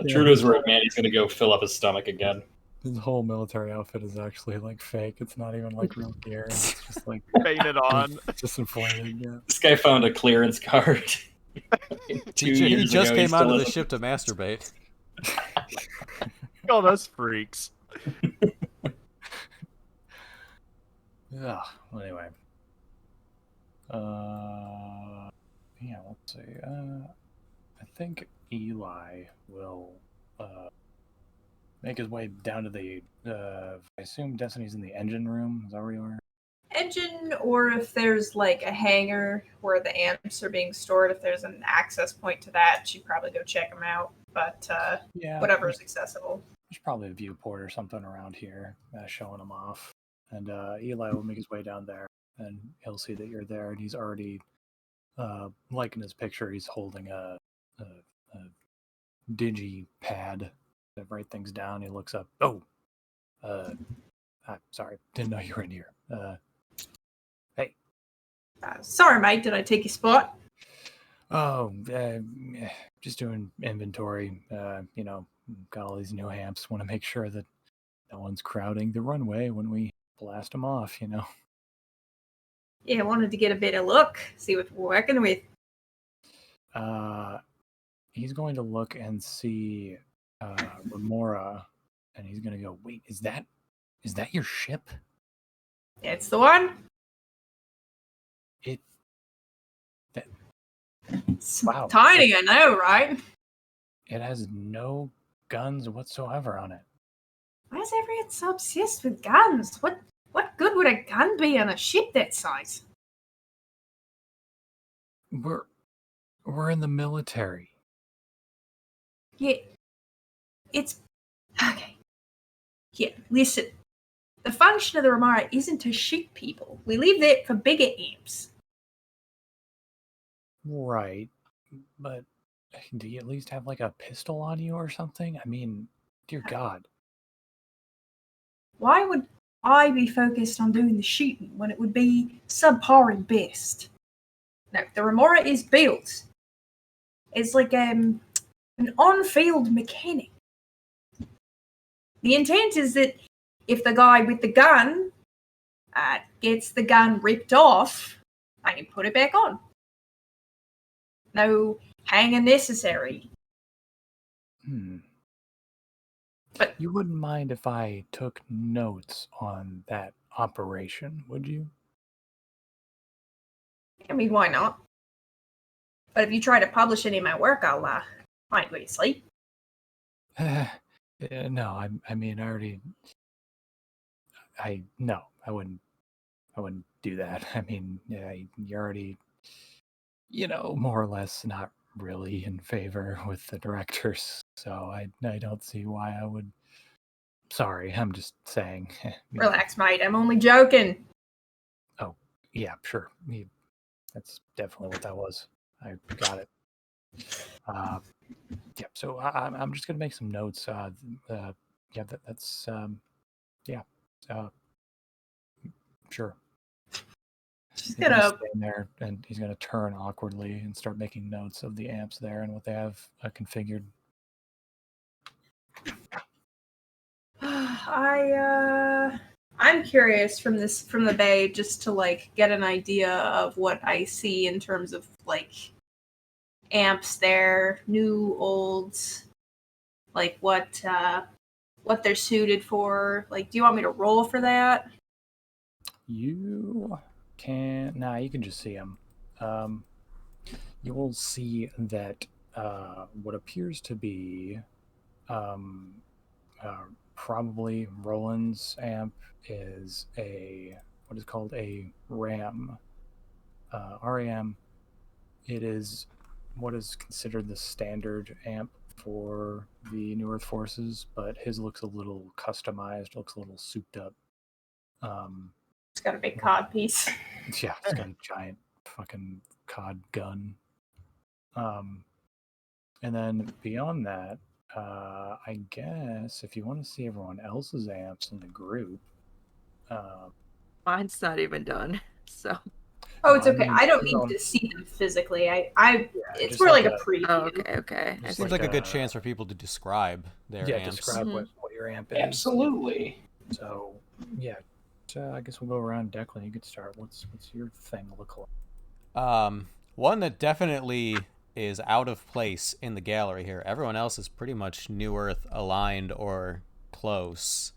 Speaker 5: True to his word, man, he's gonna go fill up his stomach again.
Speaker 1: His whole military outfit is actually like fake. It's not even like real gear. It's just like
Speaker 3: Painted on.
Speaker 1: just inflated. Yeah.
Speaker 5: This guy found a clearance card. 2
Speaker 7: He
Speaker 5: years
Speaker 7: just
Speaker 5: ago,
Speaker 7: came
Speaker 5: he
Speaker 7: out
Speaker 5: still
Speaker 7: of the
Speaker 5: has-
Speaker 7: ship to masturbate.
Speaker 3: Call us freaks.
Speaker 1: Yeah. Well, anyway. Yeah. Let's see. I think Eli will make his way down to the. I assume Destiny's in the engine room. Is that where you are?
Speaker 4: Engine, or if there's like a hangar where the amps are being stored, if there's an access point to that, she'd probably go check them out. But
Speaker 1: Yeah.
Speaker 4: whatever's accessible.
Speaker 1: There's probably a viewport or something around here showing him off. And Eli will make his way down there, and he'll see that you're there. And he's already, like in his picture, he's holding a digi pad to write things down. He looks up. Oh, sorry, didn't know you were in here. Hey.
Speaker 4: Sorry, mate. Did I take your spot?
Speaker 1: Oh, just doing inventory. You know, got all these new amps. Want to make sure that no one's crowding the runway when we blast them off. You know.
Speaker 4: Yeah, I wanted to get a better look, see what we're working with.
Speaker 1: He's going to look and see Remora, and he's going to go, "Wait, is that your ship?"
Speaker 4: It's the one. It's
Speaker 1: Wow.
Speaker 4: tiny, I know, right?
Speaker 1: It has no guns whatsoever on it.
Speaker 4: Why is everyone so obsessed with guns? What good would a gun be on a ship that size?
Speaker 1: We're in the military.
Speaker 4: Yeah, it's okay. Yeah, listen. The function of the Remara isn't to shoot people. We leave that for bigger amps.
Speaker 1: Right. But do you at least have like a pistol on you or something? I mean, dear God.
Speaker 4: Why would I be focused on doing the shooting when it would be subpar at best? No, the Remora is built. It's like an on-field mechanic. The intent is that if the guy with the gun gets the gun ripped off, I can put it back on. No hanger necessary. But
Speaker 1: you wouldn't mind if I took notes on that operation, would you?
Speaker 4: I mean, why not? But if you try to publish any of my work, I'll might go to sleep.
Speaker 1: No, I mean, I wouldn't do that. I mean, you're already, more or less not really in favor with the directors, so I don't see why I would. Sorry, I'm just saying.
Speaker 4: Relax, mate. I'm only joking.
Speaker 1: Oh, yeah, sure. That's definitely what that was. I got it. Yeah, so I'm just gonna make some notes. Yeah, that's yeah. Sure.
Speaker 4: She's
Speaker 1: He's gonna
Speaker 4: gonna.
Speaker 1: stand there, and he's gonna turn awkwardly and start making notes of the amps there and what they have configured.
Speaker 4: I'm curious from the bay just to like get an idea of what I see in terms of like amps there, new, old, like what they're suited for. Like, do you want me to roll for that?
Speaker 1: You can you can just see them. You will see that what appears to be probably Roland's amp is what is called a RAM. RAM. It is what is considered the standard amp for the New Earth Forces, but his looks a little customized, looks a little souped up.
Speaker 4: It's got a big cod piece.
Speaker 1: Yeah, it's got a giant fucking cod gun. And then beyond that, I guess if you want to see everyone else's amps in the group,
Speaker 6: Mine's not even done. So.
Speaker 4: Oh, it's
Speaker 1: I
Speaker 4: okay.
Speaker 1: mean,
Speaker 4: I don't
Speaker 1: you
Speaker 4: need
Speaker 1: don't-
Speaker 4: to see them physically. It's
Speaker 1: just
Speaker 4: more
Speaker 1: like
Speaker 4: like a
Speaker 1: a-
Speaker 4: preview.
Speaker 6: Oh, okay. I
Speaker 1: Just
Speaker 6: see.
Speaker 7: Seems like a good
Speaker 1: a-
Speaker 7: chance for people to describe their
Speaker 1: yeah,
Speaker 7: amps.
Speaker 1: describe
Speaker 6: Mhm.
Speaker 1: what your amp is.
Speaker 5: Absolutely.
Speaker 1: So yeah, so I guess we'll go around. Declan, you could start. What's your thing look like?
Speaker 7: One that definitely is out of place in the gallery here. Everyone else is pretty much New Earth aligned or close.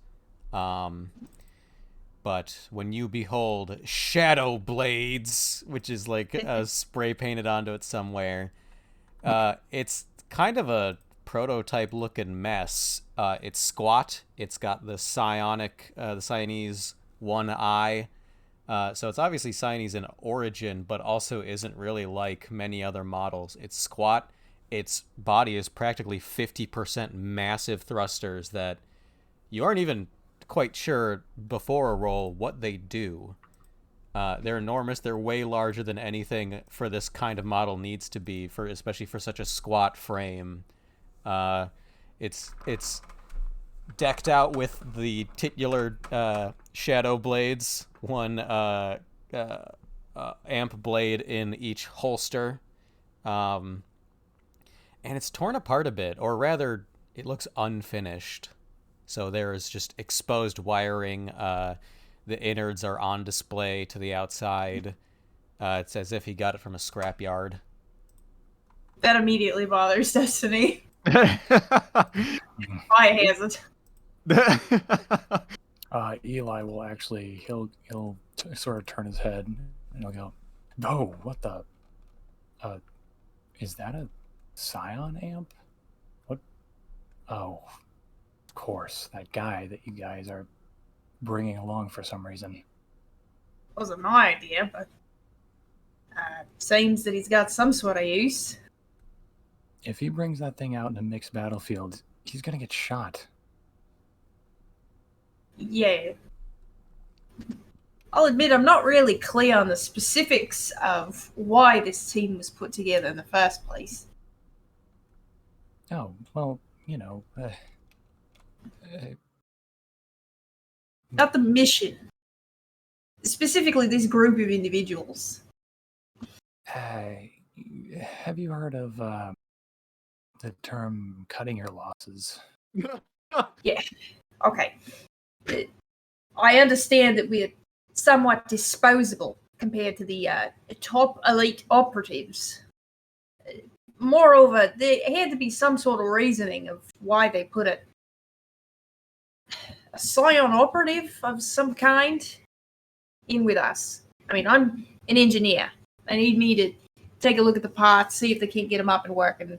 Speaker 7: But when you behold Shadow Blades, which is like spray painted onto it somewhere, it's kind of a prototype looking mess. It's squat. It's got the the Siamese one eye. So it's obviously Siamese in origin, but also isn't really like many other models. It's squat. Its body is practically 50% massive thrusters that you aren't even quite sure before a roll what they do. They're enormous. They're way larger than anything for this kind of model needs to be, especially for such a squat frame. It's decked out with the titular shadow blades, one amp blade in each holster, and it's torn apart a bit, or rather, it looks unfinished. So there is just exposed wiring. The innards are on display to the outside. It's as if he got it from a scrapyard.
Speaker 4: That immediately bothers Destiny.
Speaker 3: I
Speaker 4: Why has it?
Speaker 1: Eli will actually he'll sort of turn his head and he'll go, "Oh, what the? Is that a Scion amp? What? Oh, of course, that guy that you guys are bringing along for some reason."
Speaker 4: Wasn't my idea, but seems that he's got some sort of use.
Speaker 1: If he brings that thing out in a mixed battlefield, he's gonna get shot.
Speaker 4: Yeah. I'll admit I'm not really clear on the specifics of why this team was put together in the first place.
Speaker 1: Oh, well,
Speaker 4: Not the mission. Specifically, this group of individuals.
Speaker 1: have you heard of the term "cutting your losses"?
Speaker 4: Yeah. Okay. I understand that we're somewhat disposable compared to the top elite operatives. Moreover, there had to be some sort of reasoning of why they put a Scion operative of some kind in with us. I mean, I'm an engineer. They need me to take a look at the parts, see if they can't get them up and working.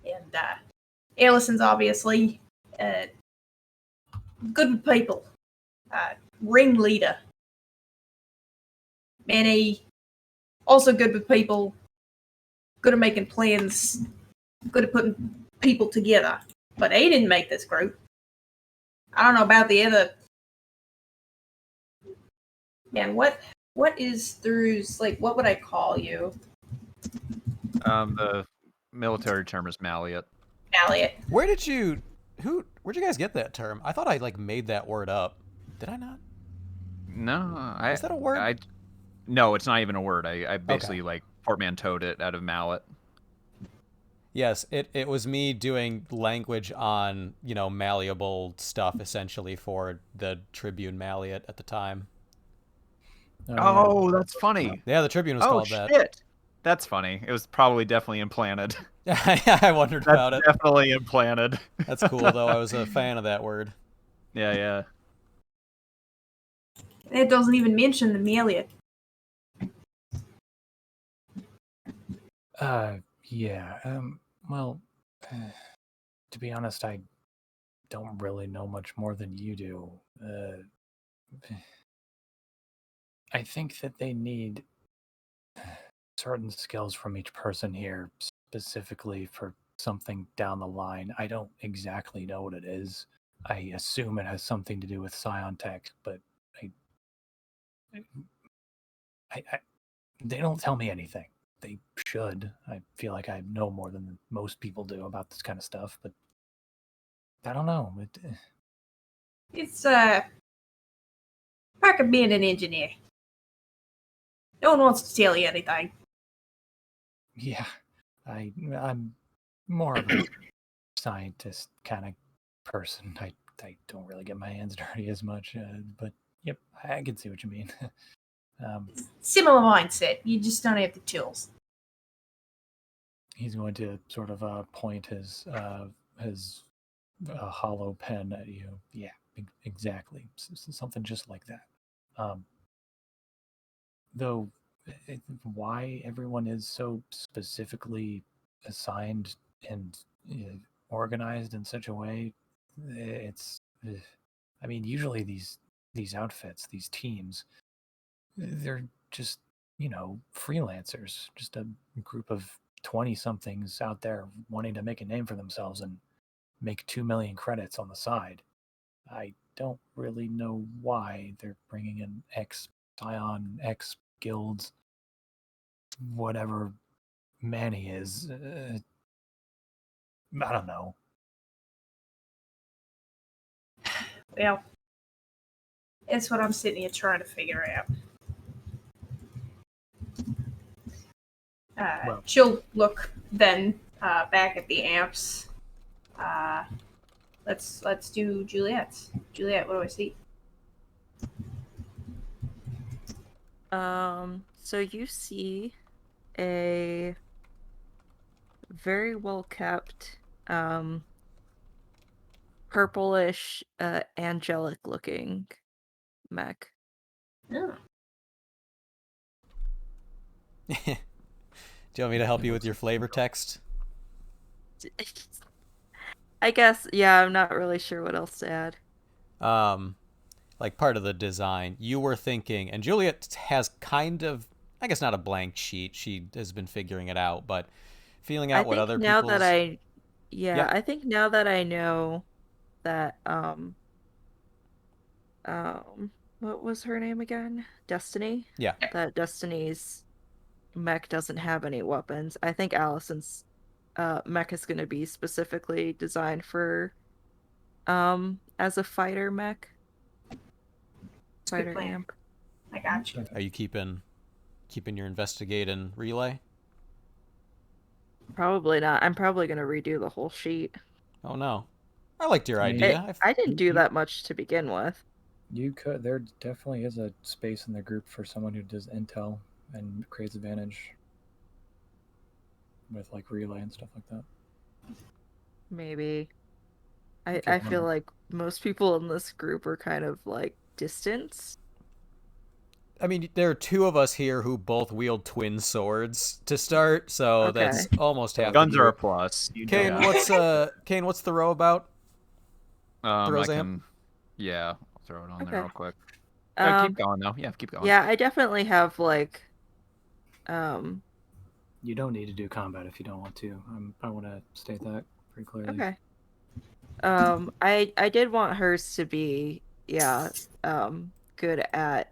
Speaker 4: And Allison's obviously good with people. Ringleader. Manny, also good with people. Good at making plans. Good at putting people together. But he didn't make this group. I don't know about the other. Man, what is through's, like, what would I call you?
Speaker 3: The military term is Malleot.
Speaker 4: Elliot.
Speaker 7: Where'd you guys get that term? I thought I made that word up. Did I not?
Speaker 3: No,
Speaker 7: Is that a word?
Speaker 3: No, it's not even a word. I basically portmanteaued it out of mallet.
Speaker 7: Yes, it was me doing language on, malleable stuff essentially for the Tribune Malleot at the time.
Speaker 3: Oh, that's funny.
Speaker 7: Yeah, the Tribune was called that.
Speaker 3: Shit. That's funny. It was probably definitely implanted.
Speaker 7: I wondered about it.
Speaker 3: Definitely implanted.
Speaker 7: That's cool, though. I was a fan of that word.
Speaker 3: Yeah.
Speaker 4: It doesn't even mention the Malleot.
Speaker 1: Yeah. Well, to be honest, I don't really know much more than you do. I think that they need certain skills from each person here, specifically for something down the line. I don't exactly know what it is. I assume it has something to do with Scion Tech, but they don't tell me anything. They should. I feel like I know more than most people do about this kind of stuff, but I don't know.
Speaker 4: It's part of being an engineer. No one wants to tell you anything.
Speaker 1: Yeah, I'm more of a scientist kind of person. I don't really get my hands dirty as much, but yep, I can see what you mean.
Speaker 4: Similar mindset. You just don't have the tools.
Speaker 1: He's going to sort of point his hollow pen at you. Yeah, exactly. Something just like that. Though, why everyone is so specifically assigned and organized in such a way, it's. I mean, usually these outfits, these teams, they're just freelancers, just a group of 20 somethings out there wanting to make a name for themselves and make 2 million credits on the side. I don't really know why they're bringing in X Scion, X guilds, whatever Manny is. I don't know.
Speaker 4: Well, that's what I'm sitting here trying to figure out.
Speaker 1: Well-
Speaker 4: She'll look then back at the amps. Let's do Juliet's. Juliet, what do I see?
Speaker 6: So you see a very well kept, purplish, angelic looking mech.
Speaker 4: Oh.
Speaker 7: Do you want me to help you with your flavor text?
Speaker 6: I guess, yeah, I'm not really sure what else to add.
Speaker 7: Like part of the design, you were thinking, and Juliet has kind of, I guess not a blank sheet. She has been figuring it out, but feeling out what other
Speaker 6: now
Speaker 7: people's.
Speaker 6: that
Speaker 7: Yeah.
Speaker 6: I think now that I know that, what was her name again? Destiny?
Speaker 7: Yeah.
Speaker 6: That Destiny's mech doesn't have any weapons. I think Allison's mech is going to be specifically designed for as a fighter mech.
Speaker 4: Good
Speaker 6: Fighter
Speaker 4: plan.
Speaker 6: amp.
Speaker 4: I got you.
Speaker 7: Are you keeping your investigate and relay?
Speaker 6: Probably not. I'm probably going to redo the whole sheet.
Speaker 7: Oh no, I liked your
Speaker 1: I mean,
Speaker 7: idea.
Speaker 6: I didn't do
Speaker 1: you-
Speaker 6: that much to begin with.
Speaker 1: You could. There definitely is a space in the group for someone who does intel and creates advantage with like relay and stuff like that.
Speaker 6: Maybe.
Speaker 1: If you
Speaker 6: I feel
Speaker 1: wanna.
Speaker 6: like most people in this group are kind of like distance.
Speaker 7: I mean, there are two of us here who both wield twin swords to start, so
Speaker 6: Okay.
Speaker 7: that's almost half.
Speaker 3: Guns
Speaker 7: the
Speaker 3: are a
Speaker 7: group.
Speaker 3: plus.
Speaker 7: Kane,
Speaker 3: Yeah.
Speaker 7: what's the row about?
Speaker 3: I
Speaker 7: Throws
Speaker 3: can,
Speaker 7: amp?
Speaker 3: yeah, I'll throw it on
Speaker 6: Okay.
Speaker 3: there real quick. Keep going though. Yeah, keep going.
Speaker 6: Yeah, I definitely have like
Speaker 1: You don't need to do combat if you don't want to. I want to state that pretty clearly.
Speaker 6: okay. I did want hers to be, yeah, good at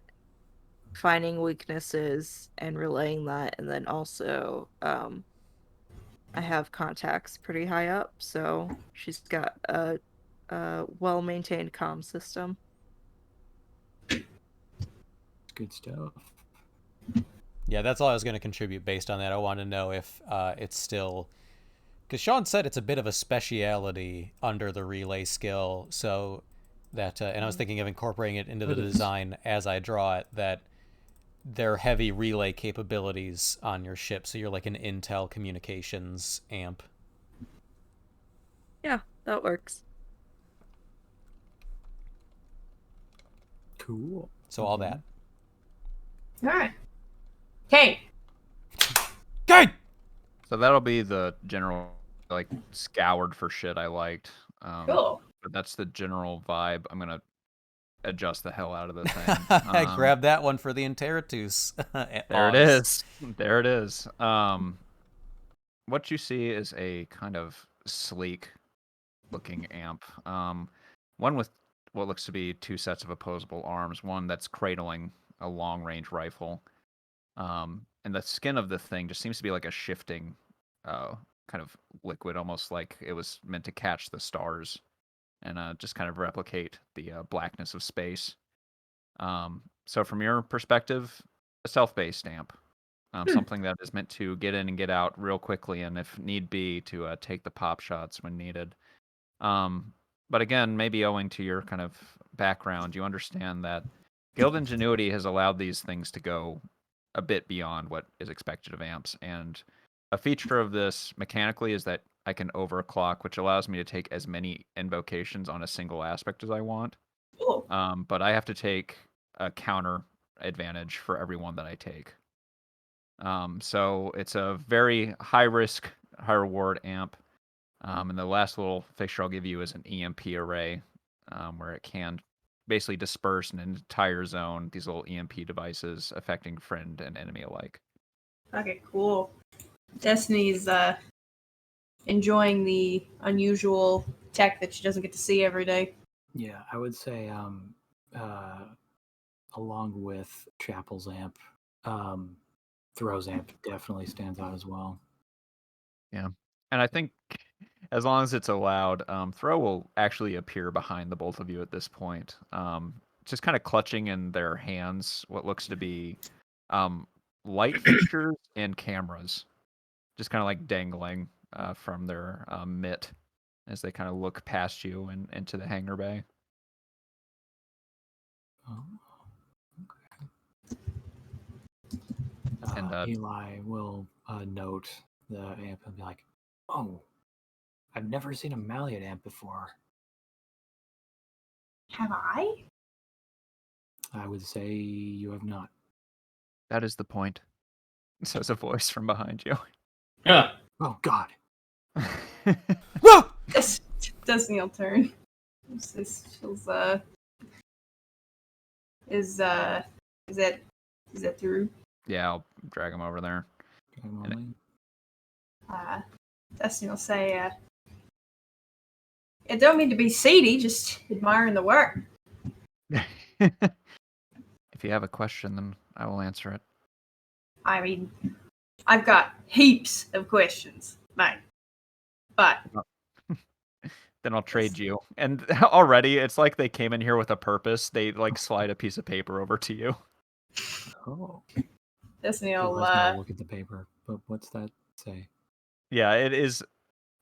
Speaker 6: finding weaknesses and relaying that, and then also I have contacts pretty high up, so she's got a well-maintained comm system.
Speaker 1: Good stuff.
Speaker 7: Yeah, that's all I was going to contribute based on that. I want to know if it's still, because Sean said it's a bit of a speciality under the relay skill, so that, and I was thinking of incorporating it into the
Speaker 1: It is.
Speaker 7: design as I draw it, that there are heavy relay capabilities on your ship, so you're like an intel communications amp.
Speaker 6: Yeah, that works.
Speaker 1: Cool.
Speaker 7: So all that.
Speaker 4: All right. Hey.
Speaker 7: Kane!
Speaker 3: So that'll be the general, like, scoured for shit I liked.
Speaker 4: Cool.
Speaker 3: But that's the general vibe. I'm gonna adjust the hell out of the thing.
Speaker 7: I grabbed that one for the Interratus.
Speaker 3: There it is. There it is. What you see is a kind of sleek looking amp. One with what looks to be two sets of opposable arms, one that's cradling a long range rifle. And the skin of the thing just seems to be like a shifting kind of liquid, almost like it was meant to catch the stars and just kind of replicate the blackness of space. So from your perspective, a self-based amp. Something that is meant to get in and get out real quickly, and if need be, to take the pop shots when needed. But again, maybe owing to your kind of background, you understand that Guild Ingenuity has allowed these things to go a bit beyond what is expected of amps. And a feature of this mechanically is that I can overclock, which allows me to take as many invocations on a single aspect as I want.
Speaker 4: Cool.
Speaker 3: But I have to take a counter advantage for every one that I take. So it's a very high risk, high reward amp. And the last little fixture I'll give you is an EMP array, where it can basically disperse an entire zone, these little EMP devices affecting friend and enemy alike.
Speaker 4: Okay, cool. Destiny's enjoying the unusual tech that she doesn't get to see every day.
Speaker 1: Yeah, I would say along with Chapel's amp, Throw's amp definitely stands out as well.
Speaker 3: Yeah. And I think as long as it's allowed, Throw will actually appear behind the both of you at this point. Just kind of clutching in their hands what looks to be light fixtures and cameras, just kind of like dangling from their mitt as they kind of look past you and into the hangar bay.
Speaker 1: Oh,
Speaker 3: And,
Speaker 1: Eli will note the amp and be like, "Oh, I've never seen a Maliot amp before."
Speaker 4: Have I?
Speaker 1: I would say you have not.
Speaker 3: That is the point, says a voice from behind you.
Speaker 5: Yeah.
Speaker 1: Oh God!
Speaker 4: Destiny will turn. This feels is that through?
Speaker 3: Yeah, I'll drag him over there.
Speaker 4: Destiny will say, "It don't mean to be seedy, just admiring the work."
Speaker 3: If you have a question, then I will answer it.
Speaker 4: I mean, I've got heaps of questions, mate. But
Speaker 3: Then I'll trade you. And already, it's like they came in here with a purpose. They like slide a piece of paper over to you.
Speaker 1: Oh.
Speaker 4: Destiny will
Speaker 1: Eli's gonna look at the paper, but what's that say?
Speaker 3: Yeah, it is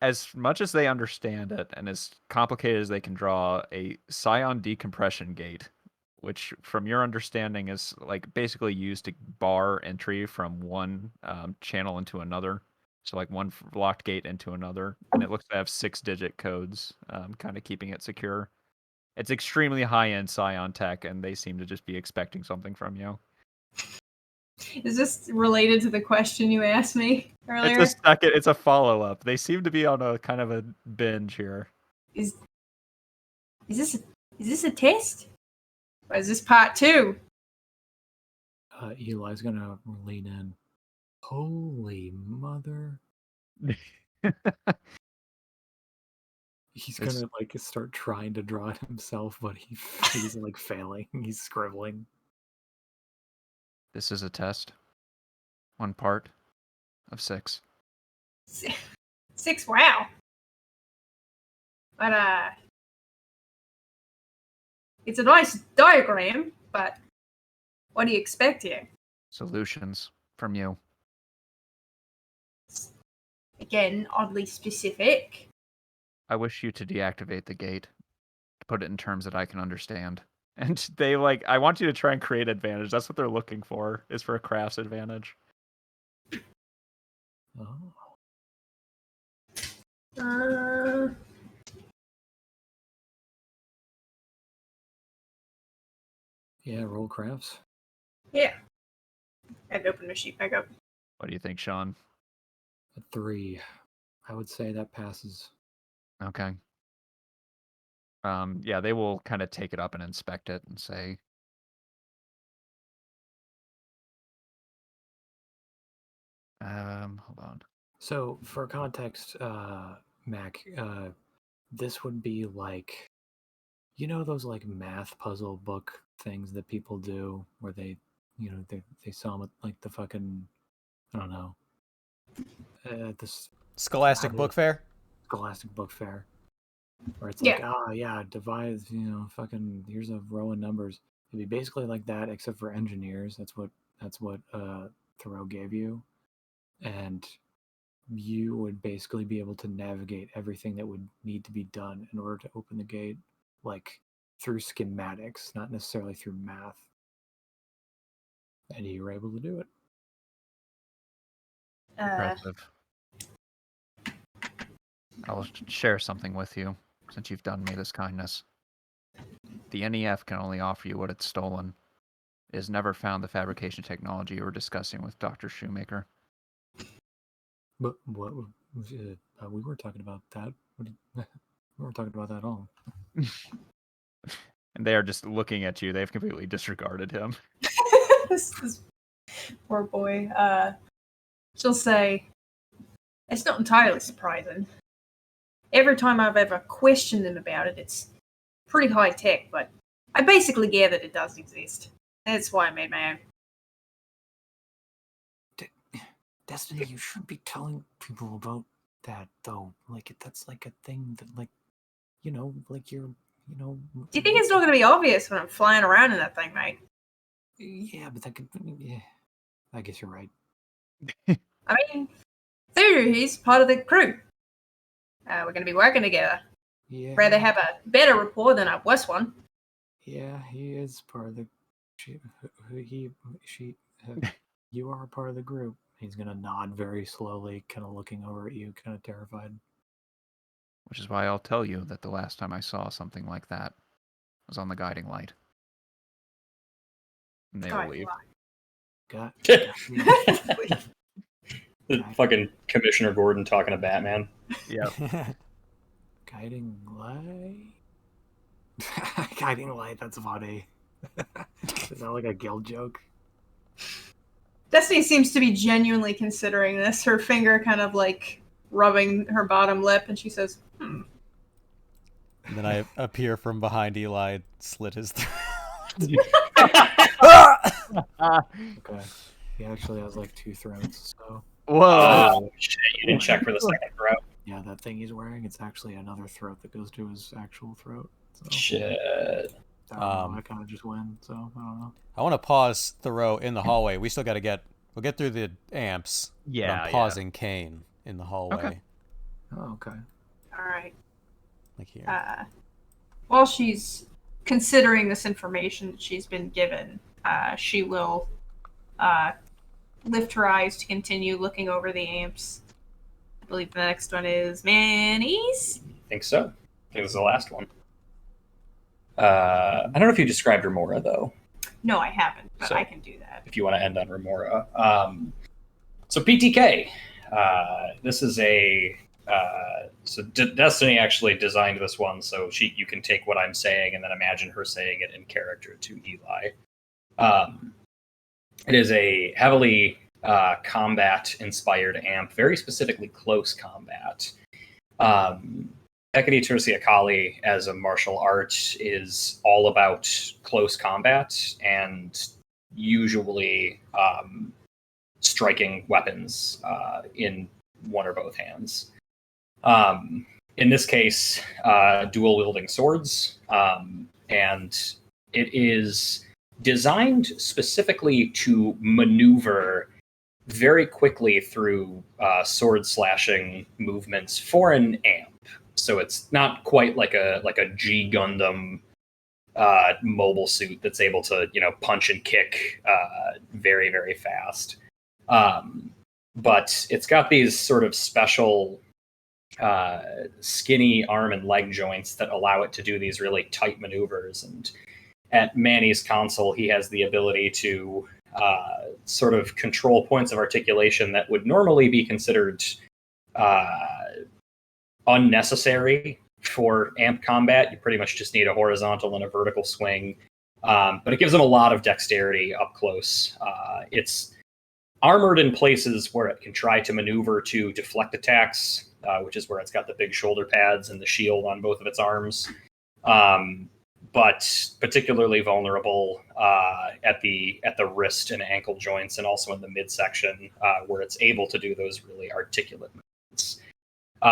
Speaker 3: as much as they understand it, and as complicated as they can draw, a scion decompression gate, which, from your understanding, is like basically used to bar entry from one channel into another. So like one locked gate into another, and it looks to have 6-digit codes, kind of keeping it secure. It's extremely high-end scion tech, and they seem to just be expecting something from you.
Speaker 4: Is this related to the question you asked me earlier?
Speaker 3: It's a follow-up. They seem to be on a kind of a binge here.
Speaker 4: Is this a test? Or is this part 2?
Speaker 1: Eli's gonna lean in. Holy mother! He's gonna like start trying to draw it himself, but he's like failing. He's scribbling.
Speaker 3: This is a test. One part of 6.
Speaker 4: 6, wow. But it's a nice diagram, but what do you expect here?
Speaker 3: Solutions from you.
Speaker 4: Again, oddly specific.
Speaker 3: I wish you to deactivate the gate. To put it in terms that I can understand. And they like, I want you to try and create advantage. That's what they're looking for, is for a crafts advantage.
Speaker 1: Oh. Yeah, roll crafts.
Speaker 4: Yeah. I'd open my sheet back up.
Speaker 3: What do you think, Sean?
Speaker 1: A 3. I would say that passes.
Speaker 3: Okay. Yeah, they will kind of take it up and inspect it and say, hold on.
Speaker 1: So, for context, Mac, this would be like, you know, those like math puzzle book things that people do where they sell them at like the fucking, I don't know, this
Speaker 7: Scholastic Book Fair?
Speaker 1: Scholastic Book Fair. Where it's like, divide, fucking, here's a row of numbers. It'd be basically like that, except for engineers. That's what That's what Thoreau gave you, and you would basically be able to navigate everything that would need to be done in order to open the gate, like through schematics, not necessarily through math. And you were able to do it.
Speaker 3: Impressive. I will share something with you, since you've done me this kindness. The NEF can only offer you what it's stolen. It has never found the fabrication technology you were discussing with Dr. Shoemaker.
Speaker 1: But what? We weren't talking about that. We weren't talking about that at all.
Speaker 3: And they are just looking at you. They've completely disregarded him.
Speaker 4: This poor boy. She'll say, it's not entirely surprising. Every time I've ever questioned them about it, it's pretty high tech, but I basically gathered it does exist. That's why I made my own.
Speaker 1: Destiny, you shouldn't be telling people about that, though. Like, that's like a thing that, like, like you're,
Speaker 4: Do you think it's not going to be obvious when I'm flying around in that thing, mate?
Speaker 1: Yeah, but that could. Yeah, I guess you're right.
Speaker 4: I mean, he's part of the crew. We're going to be working together.
Speaker 1: Yeah.
Speaker 4: Rather have a better rapport than a worse one.
Speaker 1: Yeah, he is part of the. You are part of the group. He's gonna nod very slowly, kind of looking over at you, kind of terrified.
Speaker 3: Which is why I'll tell you that the last time I saw something like that was on the guiding light. And they will leave.
Speaker 1: Got.
Speaker 5: Fucking Commissioner Gordon talking to Batman.
Speaker 3: Yeah.
Speaker 1: Guiding light. Guiding light. That's funny. Is that like a guild joke?
Speaker 4: Destiny seems to be genuinely considering this. Her finger kind of like rubbing her bottom lip, and she says,
Speaker 7: And then I appear from behind Eli, slit his throat.
Speaker 1: Okay. He actually has like 2 throats, so.
Speaker 3: Whoa!
Speaker 5: Oh, shit, you didn't check for the second throat.
Speaker 1: Yeah, that thing he's wearing, it's actually another throat that goes to his actual throat. So.
Speaker 5: Shit.
Speaker 1: I don't know, I kind of just win, so I don't know.
Speaker 7: I want to pause Thoreau in the hallway. We still got to we'll get through the amps.
Speaker 3: Yeah,
Speaker 7: but I'm pausing Kane in the hallway.
Speaker 3: Okay.
Speaker 1: Oh, okay.
Speaker 4: all right.
Speaker 7: Like here.
Speaker 4: While she's considering this information that she's been given, she will lift her eyes to continue looking over the amps. I believe the next one is Manny's.
Speaker 5: I think so. I think this is the last one. I don't know if you described Remora, though.
Speaker 4: No, I haven't, but
Speaker 5: So-
Speaker 4: I can do that.
Speaker 5: If you want to end on Remora. So PTK. This is a... Destiny actually designed this one, so you can take what I'm saying and then imagine her saying it in character to Eli. It is a heavily combat-inspired amp, very specifically close combat. Hecate Tercia Kali, as a martial art, is all about close combat and usually striking weapons in one or both hands. In this case, dual-wielding swords, and it is designed specifically to maneuver very quickly through sword-slashing movements for an amp. So it's not quite like a G Gundam mobile suit that's able to punch and kick very, very fast. But it's got these sort of special skinny arm and leg joints that allow it to do these really tight maneuvers. And at Manny's console, he has the ability to sort of control points of articulation that would normally be considered unnecessary for amp combat. You pretty much just need a horizontal and a vertical swing. But it gives him a lot of dexterity up close. It's armored in places where it can try to maneuver to deflect attacks, which is where it's got the big shoulder pads and the shield on both of its arms. But particularly vulnerable at the wrist and ankle joints, and also in the midsection, where it's able to do those really articulate movements.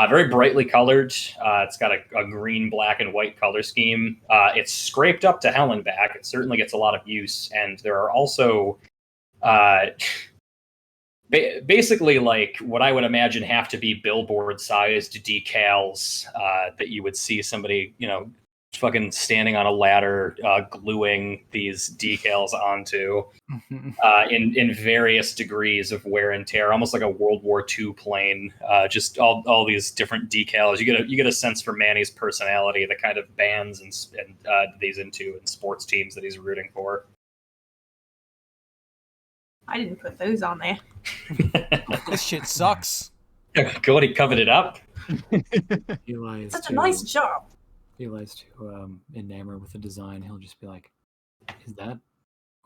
Speaker 5: Very brightly colored. It's got a green, black, and white color scheme. It's scraped up to hell and back. It certainly gets a lot of use, and there are also Basically, like what I would imagine have to be billboard-sized decals that you would see somebody, fucking standing on a ladder, gluing these decals onto in various degrees of wear and tear, almost like a World War II plane. Just all these different decals. You get a sense for Manny's personality, the kind of bands and he's into, and sports teams that he's rooting for.
Speaker 4: I didn't put those on there.
Speaker 7: This shit sucks.
Speaker 5: God, he covered it up.
Speaker 1: Eli's
Speaker 4: Such a nice job.
Speaker 1: Eli's too enamored with the design. He'll just be like, is that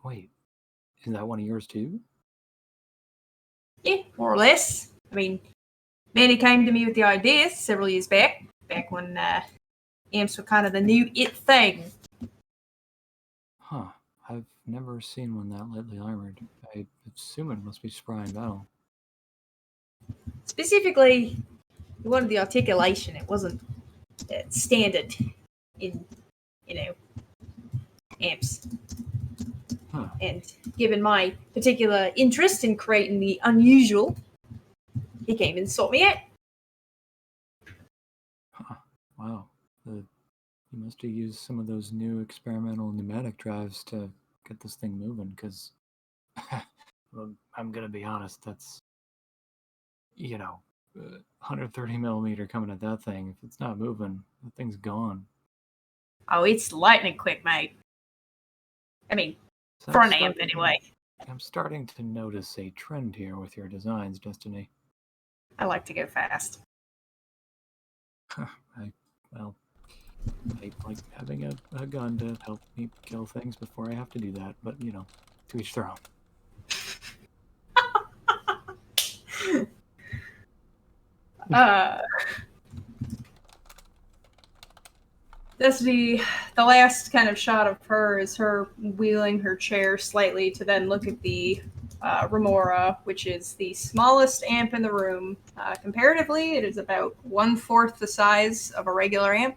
Speaker 1: one of yours too?
Speaker 4: Yeah, more or less. I mean, Manny came to me with the idea several years back when amps were kind of the new it thing.
Speaker 1: Huh. I've never seen one that lightly armored. I assume it must be spry and metal.
Speaker 4: Specifically, we wanted the articulation. It wasn't standard in, amps.
Speaker 1: Huh.
Speaker 4: And given my particular interest in creating the unusual, he came and sought me out.
Speaker 1: Huh. Wow. You must have used some of those new experimental pneumatic drives to get this thing moving, because I'm going to be honest, that's, 130 millimeter coming at that thing. If it's not moving, the thing's gone.
Speaker 4: Oh, it's lightning quick, mate. I mean,
Speaker 1: So
Speaker 4: for an amp, anyway.
Speaker 1: I'm starting to notice a trend here with your designs, Destiny.
Speaker 4: I like to go fast.
Speaker 1: I like having a gun to help me kill things before I have to do that, but, to each their own.
Speaker 4: Destiny, the last kind of shot of her is her wheeling her chair slightly to then look at the Remora, which is the smallest amp in the room. Comparatively, it is about 1/4 the size of a regular amp.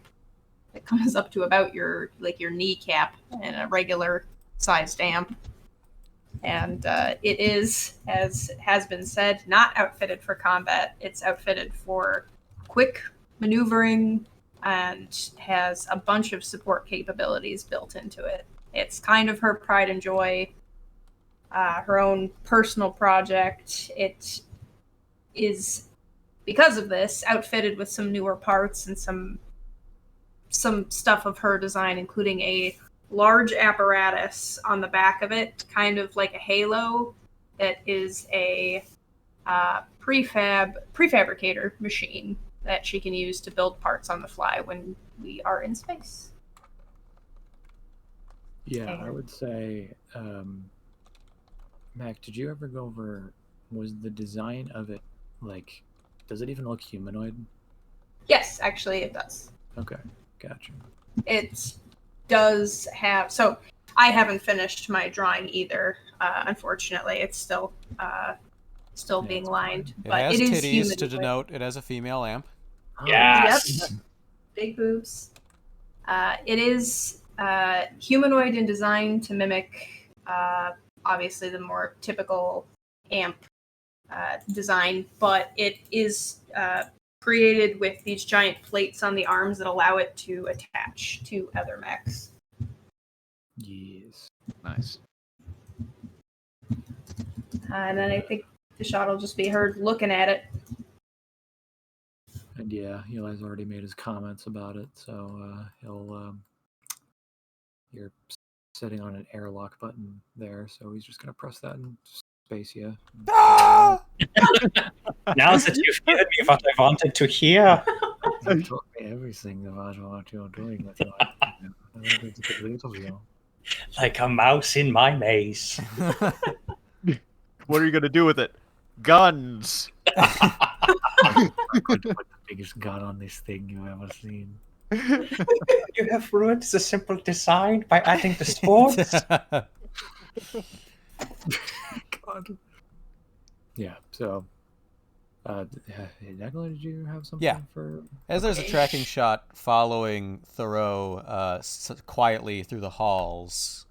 Speaker 4: It comes up to about your kneecap in a regular sized amp. And it is, as has been said, not outfitted for combat. It's outfitted for quick maneuvering and has a bunch of support capabilities built into it. It's kind of her pride and joy, her own personal project. It is, because of this, outfitted with some newer parts and some stuff of her design, including a large apparatus on the back of it, kind of like a halo. It is a prefabricator machine that she can use to build parts on the fly when we are in space.
Speaker 1: Yeah, I would say, Mac, did you ever go over, was the design of it, does it even look humanoid?
Speaker 4: Yes, actually it does.
Speaker 1: Okay, gotcha.
Speaker 4: It does have, so I haven't finished my drawing either, unfortunately. It's still being lined.
Speaker 7: It
Speaker 4: but
Speaker 7: has
Speaker 4: it is
Speaker 7: titties
Speaker 4: humanoid.
Speaker 7: to denote it has a female amp.
Speaker 5: Yes.
Speaker 4: Yep. Big boobs. It is humanoid in design to mimic, obviously, the more typical amp design, but it is created with these giant plates on the arms that allow it to attach to other mechs.
Speaker 1: Yes.
Speaker 3: Nice.
Speaker 4: And then I think the shot will just be heard looking at it.
Speaker 1: And yeah, Eli's already made his comments about it, so you're sitting on an airlock button there, so he's just gonna press that and space you.
Speaker 7: Ah!
Speaker 5: Now that you've given me what I wanted to hear.
Speaker 1: You told me everything about what you're doing with your life.
Speaker 5: Like a mouse in my maze.
Speaker 3: What are you gonna do with it? Guns.
Speaker 1: I'm going to put the biggest gun on this thing you've ever seen.
Speaker 5: You have ruined the simple design by adding the sports.
Speaker 1: God. Yeah, so Declan, did you have something
Speaker 7: Yeah.
Speaker 1: for
Speaker 7: As there's a tracking shot following Thoreau quietly through the halls,